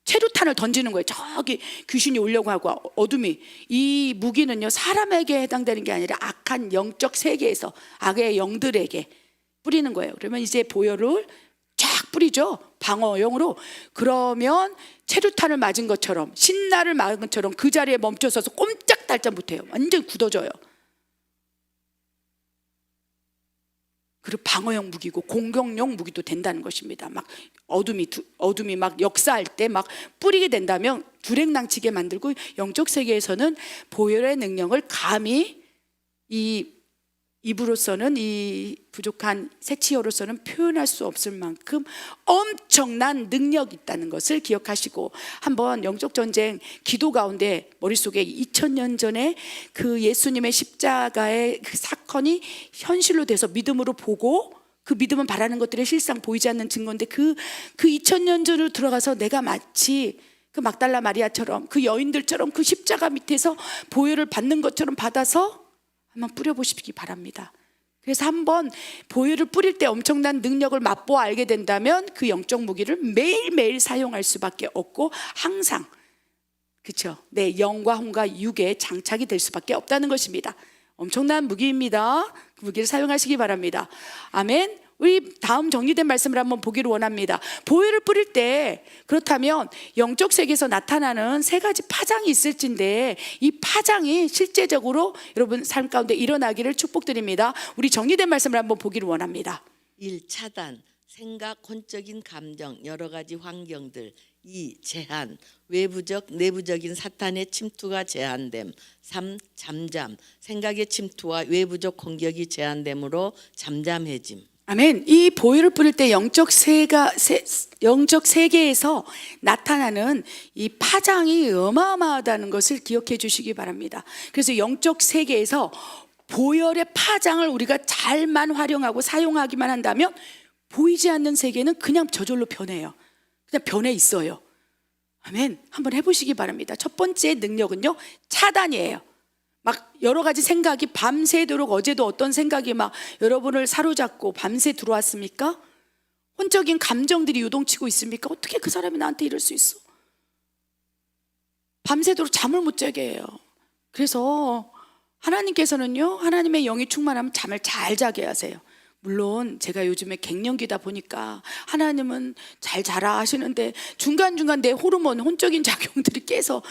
체류탄을 던지는 거예요. 저기 귀신이 오려고 하고 어둠이. 이 무기는요 사람에게 해당되는 게 아니라 악한 영적 세계에서 악의 영들에게 뿌리는 거예요. 그러면 이제 보혈을 쫙 뿌리죠, 방어용으로. 그러면 체류탄을 맞은 것처럼, 신나를 맞은 것처럼 그 자리에 멈춰서서 꼼짝달짝 못해요. 완전히 굳어져요. 그리고 방어용 무기고 공격용 무기도 된다는 것입니다. 막 어둠이 막 역사할 때 막 뿌리게 된다면 주랭랑치게 만들고, 영적 세계에서는 보혈의 능력을 감히 이 입으로서는, 이 부족한 새치어로서는 표현할 수 없을 만큼 엄청난 능력이 있다는 것을 기억하시고, 한번 영적 전쟁 기도 가운데 머릿속에 2000년 전에 그 예수님의 십자가의 그 사건이 현실로 돼서 믿음으로 보고, 그 믿음은 바라는 것들의 실상 보이지 않는 증거인데 그 2000년 전으로 들어가서 내가 마치 그 막달라 마리아처럼, 그 여인들처럼 그 십자가 밑에서 보혈을 받는 것처럼 받아서 한번 뿌려보시기 바랍니다. 그래서 한번 보혈을 뿌릴 때 엄청난 능력을 맛보아 알게 된다면 그 영적 무기를 매일매일 사용할 수밖에 없고, 항상, 그렇죠, 내 영과 혼과 육에 장착이 될 수밖에 없다는 것입니다. 엄청난 무기입니다. 그 무기를 사용하시기 바랍니다. 아멘. 우리 다음 정리된 말씀을 한번 보기를 원합니다. 보혈을 뿌릴 때, 그렇다면 영적 세계에서 나타나는 세 가지 파장이 있을진데, 이 파장이 실제적으로 여러분 삶 가운데 일어나기를 축복드립니다. 우리 정리된 말씀을 한번 보기를 원합니다. 1. 차단, 생각, 혼적인 감정, 여러 가지 환경들. 2. 제한, 외부적, 내부적인 사탄의 침투가 제한됨. 3. 잠잠, 생각의 침투와 외부적 공격이 제한됨으로 잠잠해짐. 아멘. 이 보혈을 뿌릴 때 영적 세계에서 나타나는 이 파장이 어마어마하다는 것을 기억해 주시기 바랍니다. 그래서 영적 세계에서 보혈의 파장을 우리가 잘만 활용하고 사용하기만 한다면 보이지 않는 세계는 그냥 저절로 변해요. 그냥 변해 있어요. 아멘. 한번 해보시기 바랍니다. 첫 번째 능력은요, 차단이에요. 막 여러 가지 생각이 밤새도록, 어제도 어떤 생각이 막 여러분을 사로잡고 밤새 들어왔습니까? 혼적인 감정들이 요동치고 있습니까? 어떻게 그 사람이 나한테 이럴 수 있어? 밤새도록 잠을 못 자게 해요. 그래서 하나님께서는요, 하나님의 영이 충만하면 잠을 잘 자게 하세요. 물론 제가 요즘에 갱년기다 보니까 하나님은 잘 자라 하시는데 중간중간 내 호르몬, 혼적인 작용들이 깨서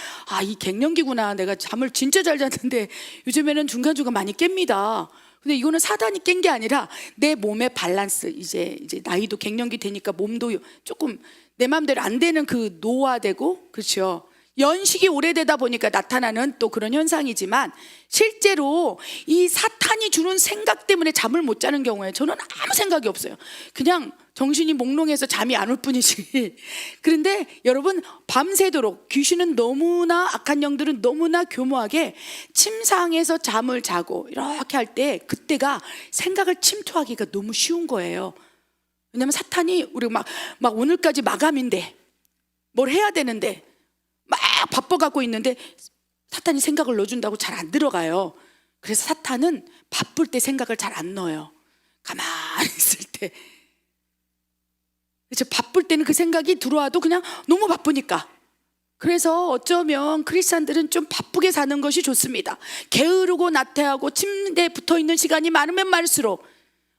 이 갱년기구나, 내가 잠을 진짜 잘 잤는데 요즘에는 중간중간 많이 깹니다. 근데 이거는 사단이 깬 게 아니라 내 몸의 밸런스, 이제 나이도 갱년기 되니까 몸도 조금 내 마음대로 안 되는 그 노화되고, 그렇죠, 연식이 오래되다 보니까 나타나는 또 그런 현상이지만 실제로 이 사탄이 주는 생각 때문에 잠을 못 자는 경우에 저는 아무 생각이 없어요. 그냥 정신이 몽롱해서 잠이 안 올 뿐이지. 그런데 여러분, 밤새도록 귀신은 너무나, 악한 영들은 너무나 교묘하게 침상에서 잠을 자고 이렇게 할 때 그때가 생각을 침투하기가 너무 쉬운 거예요. 왜냐면 사탄이 우리 막 오늘까지 마감인데 뭘 해야 되는데 막 바빠갖고 있는데 사탄이 생각을 넣어준다고 잘 안 들어가요. 그래서 사탄은 바쁠 때 생각을 잘 안 넣어요. 가만히 있을 때. 그렇죠. 바쁠 때는 그 생각이 들어와도 그냥 너무 바쁘니까. 그래서 어쩌면 크리스찬들은 좀 바쁘게 사는 것이 좋습니다. 게으르고 나태하고 침대에 붙어있는 시간이 많으면 많을수록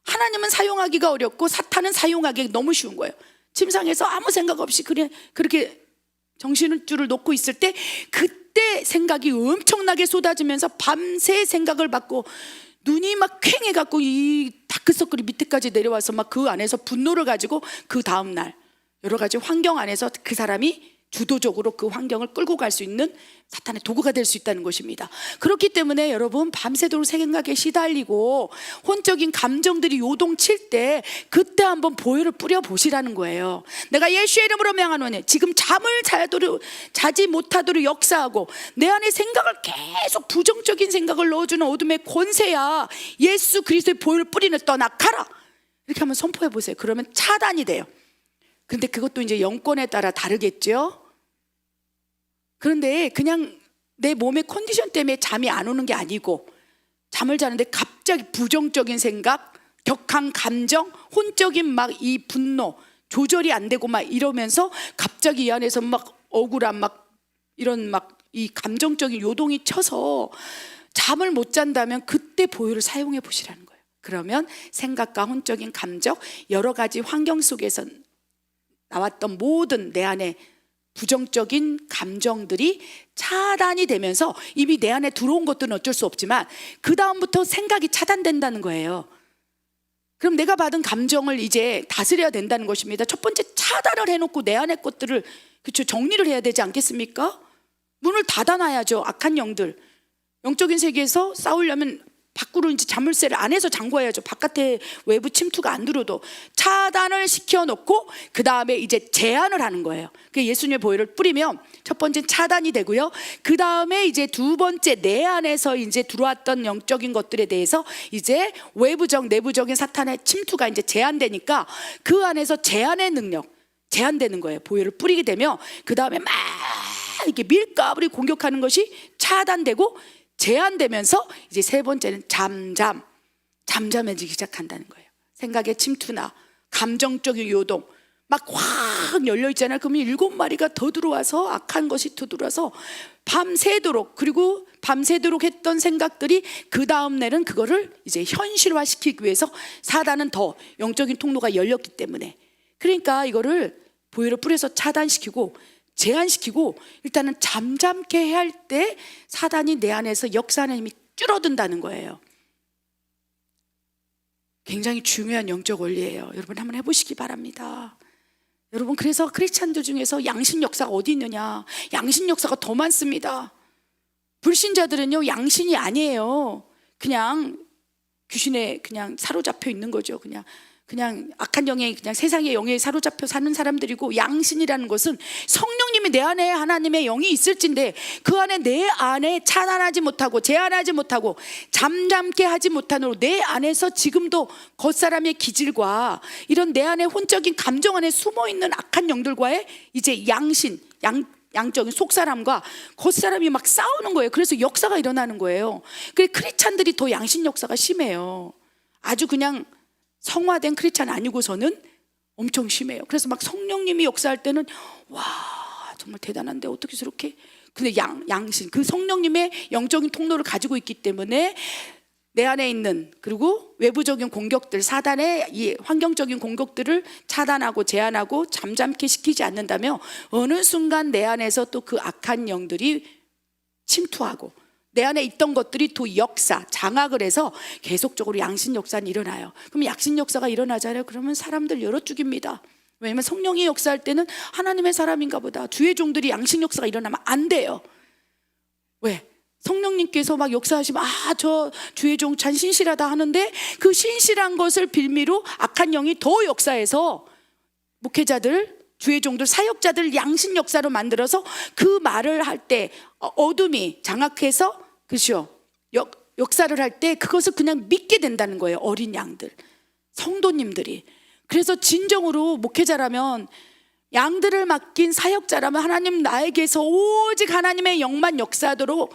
하나님은 사용하기가 어렵고 사탄은 사용하기 너무 쉬운 거예요. 침상에서 아무 생각 없이 그렇게 정신줄을 놓고 있을 때 그때 생각이 엄청나게 쏟아지면서 밤새 생각을 받고 눈이 막 퀭해갖고 이 다크서클이 밑에까지 내려와서 막 그 안에서 분노를 가지고 그 다음날 여러 가지 환경 안에서 그 사람이 주도적으로 그 환경을 끌고 갈 수 있는 사탄의 도구가 될 수 있다는 것입니다. 그렇기 때문에 여러분, 밤새도록 생각에 시달리고 혼적인 감정들이 요동칠 때 그때 한번 보혈을 뿌려 보시라는 거예요. 내가 예수의 이름으로 명하노니 지금 잠을 자지 못하도록 역사하고 내 안에 생각을 계속 부정적인 생각을 넣어주는 어둠의 권세야, 예수 그리스도의 보혈을 뿌리는 떠나가라, 이렇게 한번 선포해 보세요. 그러면 차단이 돼요. 근데 그것도 이제 영권에 따라 다르겠죠. 그런데 그냥 내 몸의 컨디션 때문에 잠이 안 오는 게 아니고 잠을 자는데 갑자기 부정적인 생각, 격한 감정, 혼적인 막 이 분노 조절이 안 되고 막 이러면서 갑자기 이 안에서 막 억울한 막 이런 막 이 감정적인 요동이 쳐서 잠을 못 잔다면 그때 보혈을 사용해 보시라는 거예요. 그러면 생각과 혼적인 감정, 여러 가지 환경 속에서 나왔던 모든 내 안에 부정적인 감정들이 차단이 되면서 이미 내 안에 들어온 것들은 어쩔 수 없지만 그 다음부터 생각이 차단된다는 거예요. 그럼 내가 받은 감정을 이제 다스려야 된다는 것입니다. 첫 번째, 차단을 해놓고 내 안의 것들을 그렇죠, 정리를 해야 되지 않겠습니까? 문을 닫아놔야죠. 악한 영들, 영적인 세계에서 싸우려면 밖으로 이제 자물쇠를 안에서 잠궈야죠. 바깥에 외부 침투가 안 들어도 차단을 시켜놓고 그 다음에 이제 제한을 하는 거예요. 그 예수님의 보혈을 뿌리면 첫 번째 차단이 되고요. 그 다음에 이제 두 번째, 내 안에서 이제 들어왔던 영적인 것들에 대해서 이제 외부적 내부적인 사탄의 침투가 이제 제한되니까 그 안에서 제한의 능력 제한되는 거예요. 보혈을 뿌리게 되면 그 다음에 막 이렇게 밀가부리 공격하는 것이 차단되고 제한되면서 이제 세 번째는 잠잠해지기 시작한다는 거예요. 생각의 침투나 감정적인 요동 막 확 열려 있잖아요. 그러면 7마리가 더 들어와서 악한 것이 더 들어와서 밤새도록, 그리고 밤새도록 했던 생각들이 그 다음 날은 그거를 이제 현실화시키기 위해서 사단은 더 영적인 통로가 열렸기 때문에, 그러니까 이거를 보혈을 뿌려서 차단시키고 제한시키고 일단은 잠잠케 해야 할 때 사단이 내 안에서 역사하는 힘이 줄어든다는 거예요. 굉장히 중요한 영적 원리예요. 여러분 한번 해보시기 바랍니다. 여러분, 그래서 크리스찬들 중에서 양신 역사가 어디 있느냐? 양신 역사가 더 많습니다. 불신자들은요, 양신이 아니에요. 그냥 귀신에 그냥 사로잡혀 있는 거죠. 그냥 악한 영에, 그냥 세상의 영에 사로잡혀 사는 사람들이고, 양신이라는 것은 성령님이 내 안에 하나님의 영이 있을진데 그 안에 내 안에 차단하지 못하고 제한하지 못하고 잠잠게 하지 못하므로 내 안에서 지금도 겉사람의 기질과 이런 내 안에 혼적인 감정 안에 숨어있는 악한 영들과의 이제 양신, 양적인 속사람과 겉사람이 막 싸우는 거예요. 그래서 역사가 일어나는 거예요. 그래서 크리스찬들이 더 양신 역사가 심해요. 아주 그냥 성화된 크리스찬 아니고서는 엄청 심해요. 그래서 막 성령님이 역사할 때는 와, 정말 대단한데 어떻게 저렇게. 근데 양신, 그 성령님의 영적인 통로를 가지고 있기 때문에 내 안에 있는, 그리고 외부적인 공격들, 사단의 이 환경적인 공격들을 차단하고 제한하고 잠잠케 시키지 않는다면 어느 순간 내 안에서 또 그 악한 영들이 침투하고 내 안에 있던 것들이 또 장악을 해서 계속적으로 양신 역사는 일어나요. 그럼 양신 역사가 일어나잖아요. 그러면 사람들 여러 죽입니다. 왜냐하면 성령이 역사할 때는 하나님의 사람인가 보다, 주의 종들이 양식 역사가 일어나면 안 돼요. 왜? 성령님께서 막 역사하시면 저 주의 종 참 신실하다 하는데, 그 신실한 것을 빌미로 악한 영이 더 역사해서 목회자들, 주의 종들, 사역자들 양식 역사로 만들어서 그 말을 할 때 어둠이 장악해서, 그렇죠, 역사를 할 때 그것을 그냥 믿게 된다는 거예요. 어린 양들, 성도님들이. 그래서 진정으로 목회자라면, 양들을 맡긴 사역자라면 하나님 나에게서 오직 하나님의 영만 역사하도록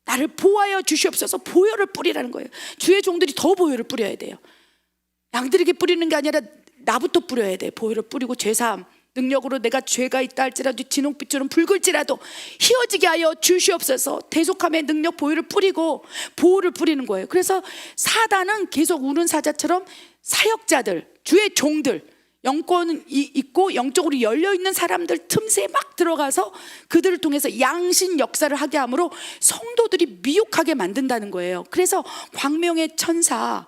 나를 보호하여 주시옵소서, 보혈을 뿌리라는 거예요. 주의 종들이 더 보혈을 뿌려야 돼요. 양들에게 뿌리는 게 아니라 나부터 뿌려야 돼. 보혈을 뿌리고 죄사함 능력으로 내가 죄가 있다 할지라도 진홍빛처럼 붉을지라도 희어지게 하여 주시옵소서. 대속함의 능력 보혈을 뿌리고 보호를 뿌리는 거예요. 그래서 사단은 계속 우는 사자처럼 사역자들, 주의 종들, 영권이 있고 영적으로 열려있는 사람들 틈새에 막 들어가서 그들을 통해서 양신 역사를 하게 하므로 성도들이 미혹하게 만든다는 거예요. 그래서 광명의 천사,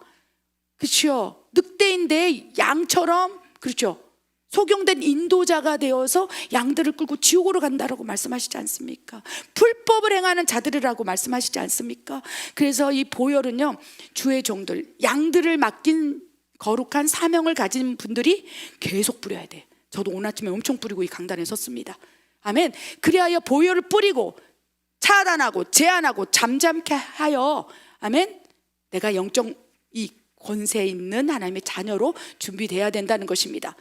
그렇죠, 늑대인데 양처럼, 그렇죠, 소경된 인도자가 되어서 양들을 끌고 지옥으로 간다라고 말씀하시지 않습니까? 불법을 행하는 자들이라고 말씀하시지 않습니까? 그래서 이 보혈은요, 주의 종들, 양들을 맡긴 거룩한 사명을 가진 분들이 계속 뿌려야 돼. 저도 오늘 아침에 엄청 뿌리고 이 강단에 섰습니다. 아멘. 그리하여 보혈을 뿌리고 차단하고 제한하고 잠잠케 하여, 아멘, 내가 영적 이 권세 있는 하나님의 자녀로 준비돼야 된다는 것입니다.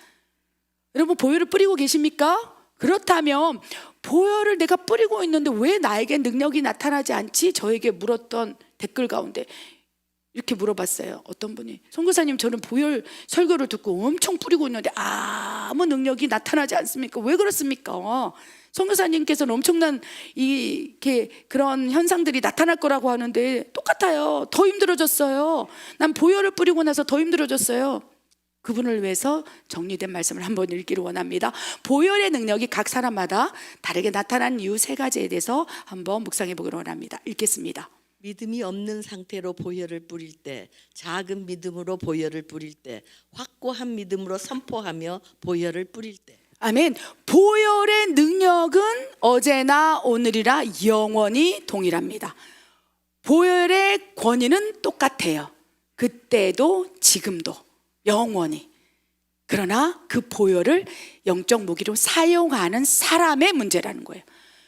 여러분, 보혈을 뿌리고 계십니까? 그렇다면 보혈을 내가 뿌리고 있는데 왜 나에게 능력이 나타나지 않지? 저에게 물었던 댓글 가운데 이렇게 물어봤어요. 어떤 분이, 선교사님, 저는 보혈 설교를 듣고 엄청 뿌리고 있는데 아무 능력이 나타나지 않습니까? 왜 그렇습니까? 선교사님께서는 엄청난 그런 현상들이 나타날 거라고 하는데 똑같아요. 더 힘들어졌어요. 난 보혈을 뿌리고 나서 더 힘들어졌어요. 그분을 위해서 정리된 말씀을 한번 읽기를 원합니다. 보혈의 능력이 각 사람마다 다르게 나타난 이유 3가지에 대해서 한번 묵상해 보기를 원합니다. 읽겠습니다. 믿음이 없는 상태로 보혈을 뿌릴 때, 작은 믿음으로 보혈을 뿌릴 때, 확고한 믿음으로 선포하며 보혈을 뿌릴 때. 아멘. 보혈의 능력은 어제나 오늘이라 영원히 동일합니다. 보혈의 권위는 똑같아요. 그때도 지금도 영원히. 그러나 그 보혈을 영적 무기로 사용하는 사람의 문제라는 거예요.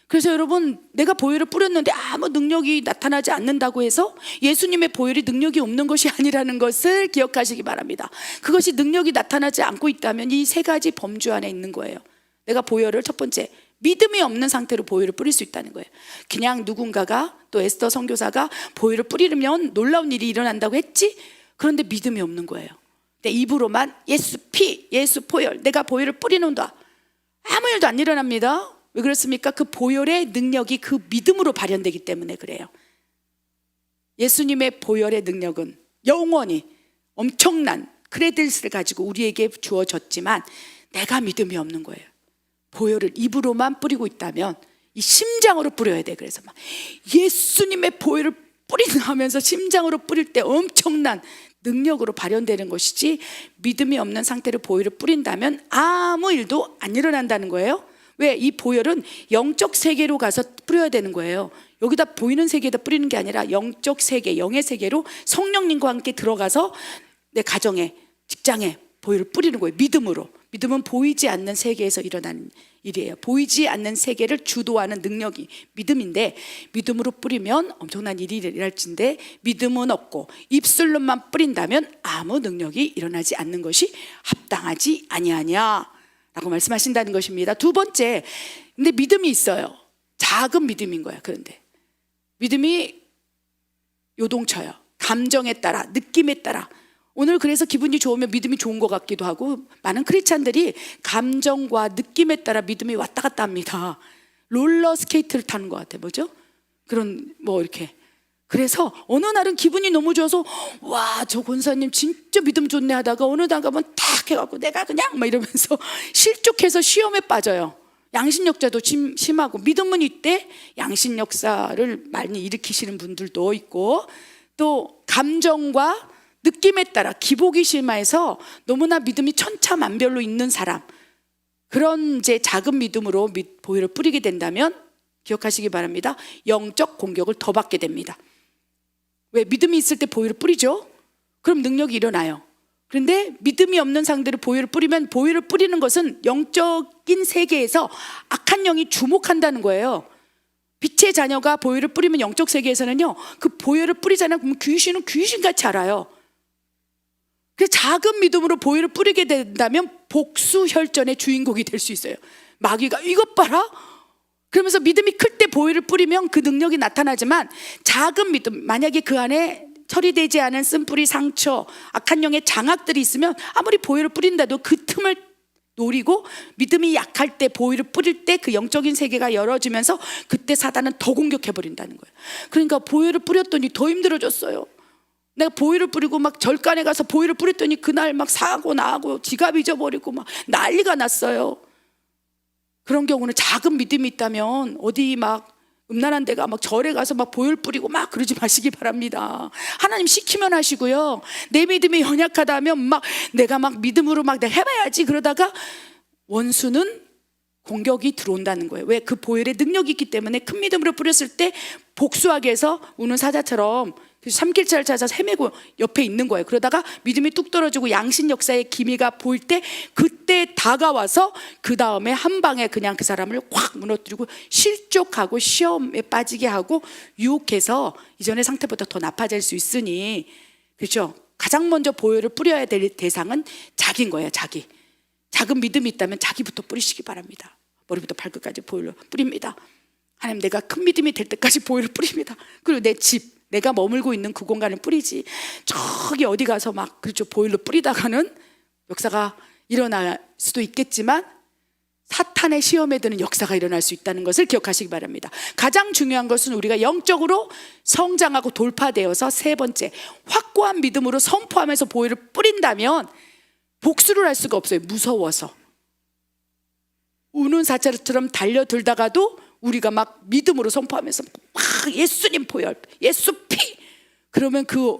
그래서 여러분, 내가 보혈을 뿌렸는데 아무 능력이 나타나지 않는다고 해서 예수님의 보혈이 능력이 없는 것이 아니라는 것을 기억하시기 바랍니다. 그것이 능력이 나타나지 않고 있다면 이 3가지 범주 안에 있는 거예요. 내가 보혈을, 첫 번째, 믿음이 없는 상태로 보혈을 뿌릴 수 있다는 거예요. 그냥 누군가가, 또 에스더 선교사가 보혈을 뿌리면 놀라운 일이 일어난다고 했지? 그런데 믿음이 없는 거예요. 내 입으로만 예수 피, 예수 보혈, 내가 보혈을 뿌리는다, 아무 일도 안 일어납니다. 왜 그렇습니까? 그 보혈의 능력이 그 믿음으로 발현되기 때문에 그래요. 예수님의 보혈의 능력은 영원히 엄청난 크레딧을 가지고 우리에게 주어졌지만 내가 믿음이 없는 거예요. 보혈을 입으로만 뿌리고 있다면 이 심장으로 뿌려야 돼. 그래서 막 예수님의 보혈을 뿌리는 하면서 심장으로 뿌릴 때 엄청난 능력으로 발현되는 것이지, 믿음이 없는 상태로 보혈을 뿌린다면 아무 일도 안 일어난다는 거예요. 왜? 이 보혈은 영적 세계로 가서 뿌려야 되는 거예요. 여기다 보이는 세계에다 뿌리는 게 아니라 영적 세계, 영의 세계로 성령님과 함께 들어가서 내 가정에, 직장에 보혈을 뿌리는 거예요. 믿음으로. 믿음은 보이지 않는 세계에서 일어나는 일이에요. 보이지 않는 세계를 주도하는 능력이 믿음인데, 믿음으로 뿌리면 엄청난 일이 일어날진데 믿음은 없고 입술로만 뿌린다면 아무 능력이 일어나지 않는 것이 합당하지 아니하냐 라고 말씀하신다는 것입니다. 2번째, 근데 믿음이 있어요. 작은 믿음인 거야. 그런데 믿음이 요동쳐요. 감정에 따라, 느낌에 따라. 오늘 그래서 기분이 좋으면 믿음이 좋은 것 같기도 하고, 많은 크리스찬들이 감정과 느낌에 따라 믿음이 왔다 갔다 합니다. 롤러 스케이트를 타는 것 같아요. 뭐죠? 그런 이렇게. 그래서 어느 날은 기분이 너무 좋아서 와, 저 권사님 진짜 믿음 좋네 하다가 어느 날 가면 탁 해갖고 내가 그냥 막 이러면서 실족해서 시험에 빠져요. 양신역자도 심하고, 믿음은 이때 양신역사를 많이 일으키시는 분들도 있고, 또 감정과 느낌에 따라 기복이 심해서 너무나 믿음이 천차만별로 있는 사람, 그런 이제 작은 믿음으로 보혈을 뿌리게 된다면 기억하시기 바랍니다. 영적 공격을 더 받게 됩니다. 왜? 믿음이 있을 때 보혈을 뿌리죠. 그럼 능력이 일어나요. 그런데 믿음이 없는 상대를 보혈을 뿌리면, 보혈을 뿌리는 것은 영적인 세계에서 악한 영이 주목한다는 거예요. 빛의 자녀가 보혈을 뿌리면 영적 세계에서는요, 그 보혈을 뿌리잖아요. 그럼 귀신은 귀신같이 알아요. 그래서 작은 믿음으로 보혈을 뿌리게 된다면 복수혈전의 주인공이 될 수 있어요. 마귀가 이것 봐라, 그러면서 믿음이 클 때 보혈을 뿌리면 그 능력이 나타나지만, 작은 믿음, 만약에 그 안에 처리되지 않은 쓴뿌리, 상처, 악한 영의 장악들이 있으면 아무리 보혈을 뿌린다도 그 틈을 노리고, 믿음이 약할 때 보혈을 뿌릴 때 그 영적인 세계가 열어지면서 그때 사단은 더 공격해버린다는 거예요. 그러니까 보혈을 뿌렸더니 더 힘들어졌어요. 내가 보혈을 뿌리고 막 절간에 가서 보혈을 뿌렸더니 그날 막 사고 나고 지갑 잊어버리고 막 난리가 났어요. 그런 경우는 작은 믿음이 있다면 어디 막 음란한 데가 막 절에 가서 막 보혈 뿌리고 막 그러지 마시기 바랍니다. 하나님 시키면 하시고요. 내 믿음이 연약하다면 막 내가 막 믿음으로 막 내가 해봐야지 그러다가 원수는 공격이 들어온다는 거예요. 왜? 그 보혈의 능력이 있기 때문에 큰 믿음으로 뿌렸을 때 복수하게 해서 우는 사자처럼 삼킬자를 찾아서 헤매고 옆에 있는 거예요. 그러다가 믿음이 뚝 떨어지고 양신 역사의 기미가 보일 때 그때 다가와서 그 다음에 한 방에 그냥 그 사람을 확 무너뜨리고 실족하고 시험에 빠지게 하고 유혹해서 이전의 상태보다 더 나빠질 수 있으니, 그렇죠? 가장 먼저 보혈을 뿌려야 될 대상은 자기인 거예요. 자기. 작은 믿음이 있다면 자기부터 뿌리시기 바랍니다. 머리부터 발끝까지 보혈로 뿌립니다. 하나님, 내가 큰 믿음이 될 때까지 보혈을 뿌립니다. 그리고 내 집, 내가 머물고 있는 그 공간을 뿌리지, 저기 어디 가서 막, 그렇죠, 보혈로 뿌리다가는 역사가 일어날 수도 있겠지만 사탄의 시험에 드는 역사가 일어날 수 있다는 것을 기억하시기 바랍니다. 가장 중요한 것은 우리가 영적으로 성장하고 돌파되어서, 세 번째, 확고한 믿음으로 선포하면서 보혈을 뿌린다면 복수를 할 수가 없어요. 무서워서. 우는 사자처럼 달려들다가도 우리가 막 믿음으로 선포하면서 막 예수님 보혈, 예수 피, 그러면 그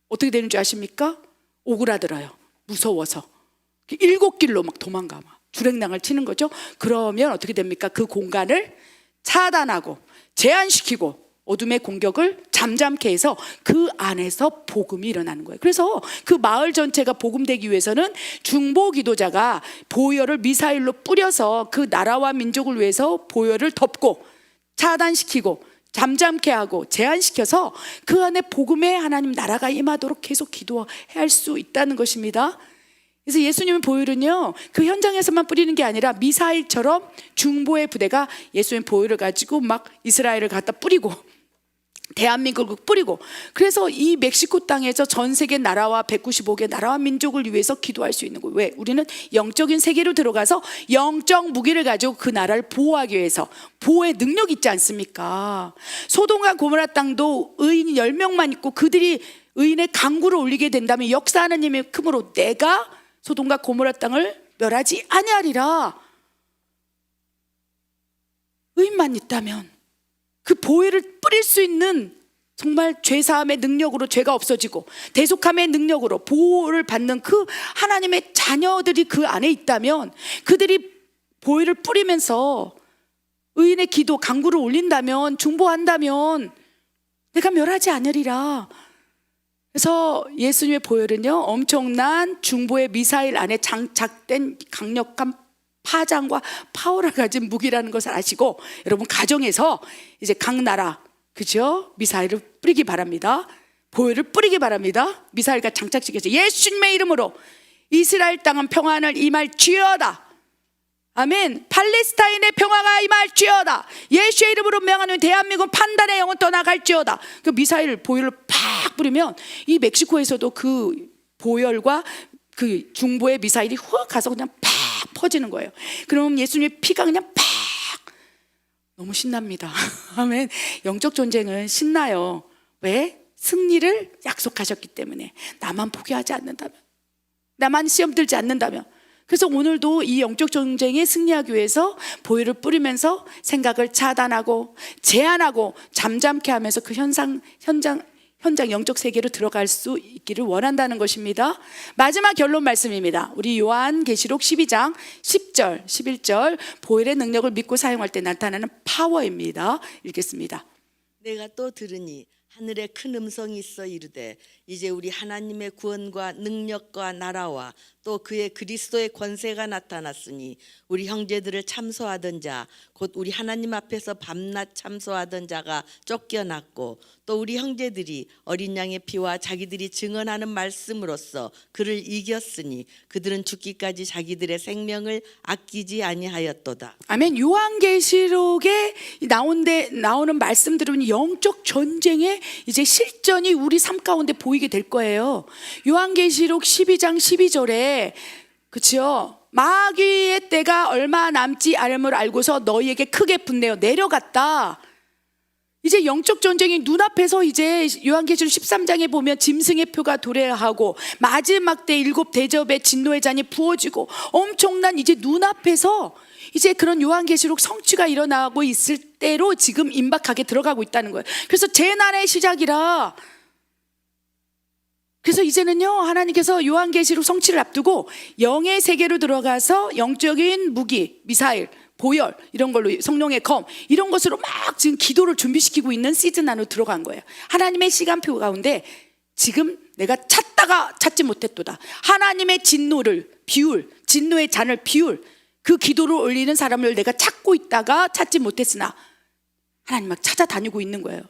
어떻게 되는 줄 아십니까? 오그라들어요. 무서워서 7길로 막 도망가, 막 주랭랑을 치는 거죠. 그러면 어떻게 됩니까? 그 공간을 차단하고 제한시키고 어둠의 공격을 잠잠케 해서 그 안에서 복음이 일어나는 거예요. 그래서 그 마을 전체가 복음되기 위해서는 중보 기도자가 보혈을 미사일로 뿌려서 그 나라와 민족을 위해서 보혈을 덮고 차단시키고 잠잠케 하고 제한시켜서 그 안에 복음의 하나님 나라가 임하도록 계속 기도해야 할 수 있다는 것입니다. 그래서 예수님의 보혈은요, 그 현장에서만 뿌리는 게 아니라 미사일처럼 중보의 부대가 예수님 보혈을 가지고 막 이스라엘을 갖다 뿌리고 대한민국을 뿌리고, 그래서 이 멕시코 땅에서 전 세계 나라와 195개 나라와 민족을 위해서 기도할 수 있는 거예요. 왜? 우리는 영적인 세계로 들어가서 영적 무기를 가지고 그 나라를 보호하기 위해서, 보호의 능력이 있지 않습니까? 소돔과 고모라 땅도 의인 10명만 있고 그들이 의인의 강구를 올리게 된다면 역사하는 힘의 크므로 내가 소돔과 고모라 땅을 멸하지 아니하리라. 의인만 있다면 그 보혈을 뿌릴 수 있는 정말 죄사함의 능력으로 죄가 없어지고 대속함의 능력으로 보호를 받는 그 하나님의 자녀들이 그 안에 있다면, 그들이 보혈을 뿌리면서 의인의 기도 강구를 올린다면, 중보한다면 내가 멸하지 않으리라. 그래서 예수님의 보혈은요, 엄청난 중보의 미사일 안에 장착된 강력한 파장과 파워를 가진 무기라는 것을 아시고, 여러분 가정에서 이제 각 나라, 그죠? 미사일을 뿌리기 바랍니다. 보혈을 뿌리기 바랍니다. 미사일과 장착시켜서 예수님의 이름으로 이스라엘 땅은 평안을 임할지어다. 아멘. 팔레스타인의 평화가 임할지어다. 예수의 이름으로 명하는 대한민국 판단의 영은 떠나갈지어다. 그 미사일 보혈을 팍 뿌리면 이 멕시코에서도 그 보혈과 그 중보의 미사일이 훅 가서 그냥 팍 퍼지는 거예요. 그럼 예수님의 피가 그냥 팍, 너무 신납니다. 아멘. 영적 전쟁은 신나요. 왜? 승리를 약속하셨기 때문에. 나만 포기하지 않는다면, 나만 시험 들지 않는다면. 그래서 오늘도 이 영적 전쟁에 승리하기 위해서 보혈을 뿌리면서 생각을 차단하고 제한하고 잠잠케 하면서 그 현장 영적 세계로 들어갈 수 있기를 원한다는 것입니다. 마지막 결론 말씀입니다. 우리 요한계시록 12장 10절 11절 보혈의 능력을 믿고 사용할 때 나타나는 파워입니다. 읽겠습니다. 내가 또 들으니 하늘에 큰 음성이 있어 이르되 이제 우리 하나님의 구원과 능력과 나라와 또 그의 그리스도의 권세가 나타났으니 우리 형제들을 참소하던 자 곧 우리 하나님 앞에서 밤낮 참소하던 자가 쫓겨났고 또 우리 형제들이 어린 양의 피와 자기들이 증언하는 말씀으로써 그를 이겼으니 그들은 죽기까지 자기들의 생명을 아끼지 아니하였도다. 아멘. 요한계시록에 나오는 말씀들은 영적 전쟁의 이제 실전이 우리 삶 가운데 보이게 될 거예요. 요한계시록 12장 12절에 그렇죠. 마귀의 때가 얼마 남지 않음을 알고서 너희에게 크게 분내어 내려갔다. 이제 영적 전쟁이 눈앞에서 이제 요한계시록 13장에 보면 짐승의 표가 도래하고 마지막 때 7 대접의 진노의 잔이 부어지고 엄청난 이제 눈앞에서 이제 그런 요한계시록 성취가 일어나고 있을 때로 지금 임박하게 들어가고 있다는 거예요. 그래서 재난의 시작이라. 그래서 이제는요, 하나님께서 요한계시록 성취를 앞두고 영의 세계로 들어가서 영적인 무기, 미사일, 보혈 이런 걸로 성령의 검 이런 것으로 막 지금 기도를 준비시키고 있는 시즌 안으로 들어간 거예요. 하나님의 시간표 가운데 지금 내가 찾다가 찾지 못했도다. 하나님의 진노를 비울, 진노의 잔을 비울 그 기도를 올리는 사람을 내가 찾고 있다가 찾지 못했으나 하나님 막 찾아다니고 있는 거예요.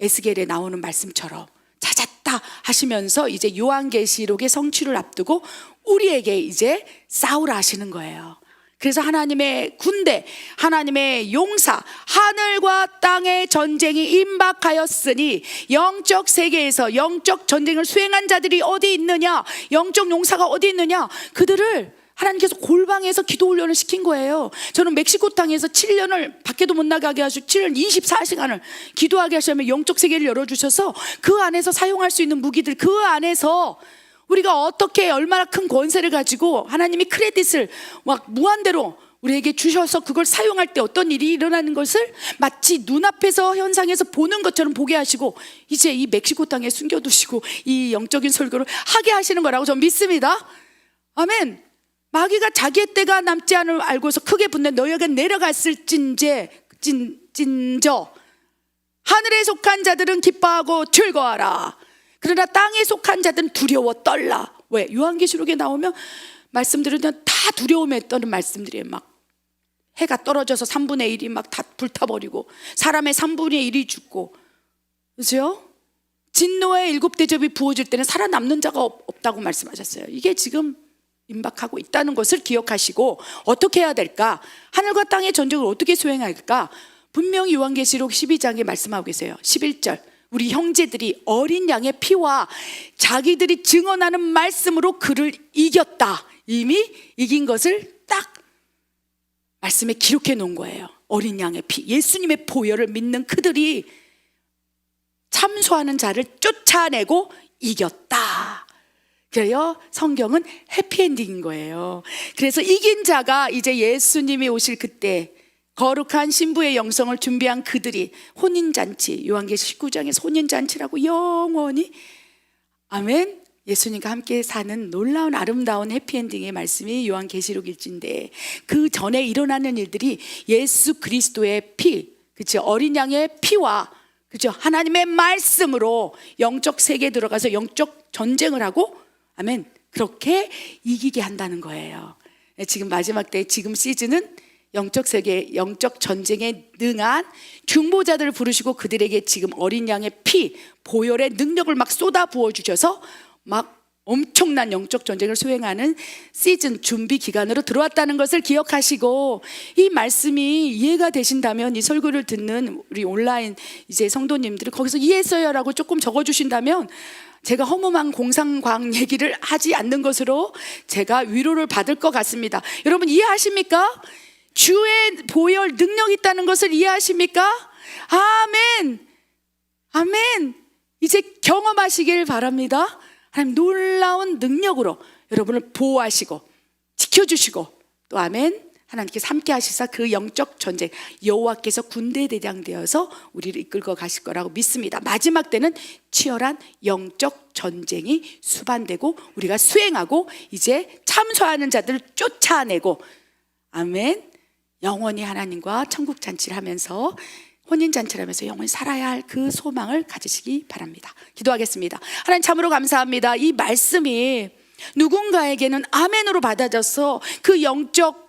에스겔에 나오는 말씀처럼 찾았다 하시면서 이제 요한계시록의 성취를 앞두고 우리에게 이제 싸우라 하시는 거예요. 그래서 하나님의 군대, 하나님의 용사, 하늘과 땅의 전쟁이 임박하였으니 영적 세계에서 영적 전쟁을 수행한 자들이 어디 있느냐, 영적 용사가 어디 있느냐, 그들을 하나님께서 골방에서 기도 훈련을 시킨 거예요. 저는 멕시코 땅에서 7년을 밖에도 못 나가게 하시고 7년 24시간을 기도하게 하시면 영적 세계를 열어주셔서 그 안에서 사용할 수 있는 무기들, 그 안에서 우리가 어떻게 얼마나 큰 권세를 가지고 하나님이 크레딧을 막 무한대로 우리에게 주셔서 그걸 사용할 때 어떤 일이 일어나는 것을 마치 눈앞에서 현상에서 보는 것처럼 보게 하시고 이제 이 멕시코 땅에 숨겨두시고 이 영적인 설교를 하게 하시는 거라고 저는 믿습니다. 아멘. 마귀가 자기의 때가 남지 않음을 알고서 크게 분내 너희에게 내려갔을진저 하늘에 속한 자들은 기뻐하고 즐거워하라. 그러나 땅에 속한 자들은 두려워 떨라. 왜? 요한계시록에 나오면 말씀들은 다 두려움에 떠는 말씀들이에요. 막 해가 떨어져서 3분의 1이 막 다 불타버리고 사람의 3분의 1이 죽고, 그렇죠? 진노의 7 대접이 부어질 때는 살아남는 자가 없다고 말씀하셨어요. 이게 지금 임박하고 있다는 것을 기억하시고 어떻게 해야 될까? 하늘과 땅의 전쟁을 어떻게 수행할까? 분명히 요한계시록 12장에 말씀하고 계세요. 11절 우리 형제들이 어린 양의 피와 자기들이 증언하는 말씀으로 그를 이겼다. 이미 이긴 것을 딱 말씀에 기록해 놓은 거예요. 어린 양의 피, 예수님의 보혈을 믿는 그들이 참소하는 자를 쫓아내고 이겼다. 그래요. 성경은 해피엔딩인 거예요. 그래서 이긴 자가 이제 예수님이 오실 그때 거룩한 신부의 영성을 준비한 그들이 혼인잔치, 요한계시록 19장에서 혼인잔치라고 영원히 아멘, 예수님과 함께 사는 놀라운 아름다운 해피엔딩의 말씀이 요한계시록 일지인데 그 전에 일어나는 일들이 예수 그리스도의 피, 그렇죠? 어린 양의 피와 그렇죠? 하나님의 말씀으로 영적 세계에 들어가서 영적 전쟁을 하고 아멘, 그렇게 이기게 한다는 거예요. 지금 마지막 때 지금 시즌은 영적 세계, 영적 전쟁에 능한 중보자들을 부르시고 그들에게 지금 어린 양의 피, 보혈의 능력을 막 쏟아 부어 주셔서 막 엄청난 영적 전쟁을 수행하는 시즌 준비 기간으로 들어왔다는 것을 기억하시고 이 말씀이 이해가 되신다면 이 설교를 듣는 우리 온라인 이제 성도님들이 거기서 이해했어요라고 조금 적어주신다면 제가 허무한 공상과학 얘기를 하지 않는 것으로 제가 위로를 받을 것 같습니다. 여러분 이해하십니까? 주의 보혈 능력이 있다는 것을 이해하십니까? 아멘. 아멘. 이제 경험하시길 바랍니다. 하나님 놀라운 능력으로 여러분을 보호하시고 지켜주시고 또 아멘 하나님께서 함께 하시사 그 영적 전쟁, 여호와께서 군대 대장 되어서 우리를 이끌고 가실 거라고 믿습니다. 마지막 때는 치열한 영적 전쟁이 수반되고 우리가 수행하고 이제 참소하는 자들을 쫓아내고, 아멘, 영원히 하나님과 천국 잔치를 하면서, 혼인 잔치를 하면서 영원히 살아야 할 그 소망을 가지시기 바랍니다. 기도하겠습니다. 하나님 참으로 감사합니다. 이 말씀이 누군가에게는 아멘으로 받아져서 그 영적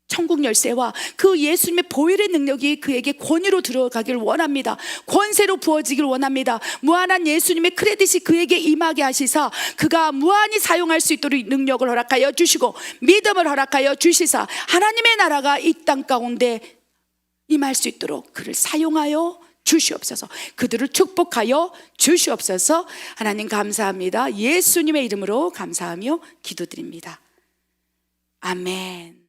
천국 열쇠와 그 예수님의 보혈의 능력이 그에게 권위로 들어가기를 원합니다. 권세로 부어지기를 원합니다. 무한한 예수님의 크레딧이 그에게 임하게 하시사 그가 무한히 사용할 수 있도록 능력을 허락하여 주시고 믿음을 허락하여 주시사 하나님의 나라가 이 땅 가운데 임할 수 있도록 그를 사용하여 주시옵소서. 그들을 축복하여 주시옵소서. 하나님 감사합니다. 예수님의 이름으로 감사하며 기도드립니다. 아멘.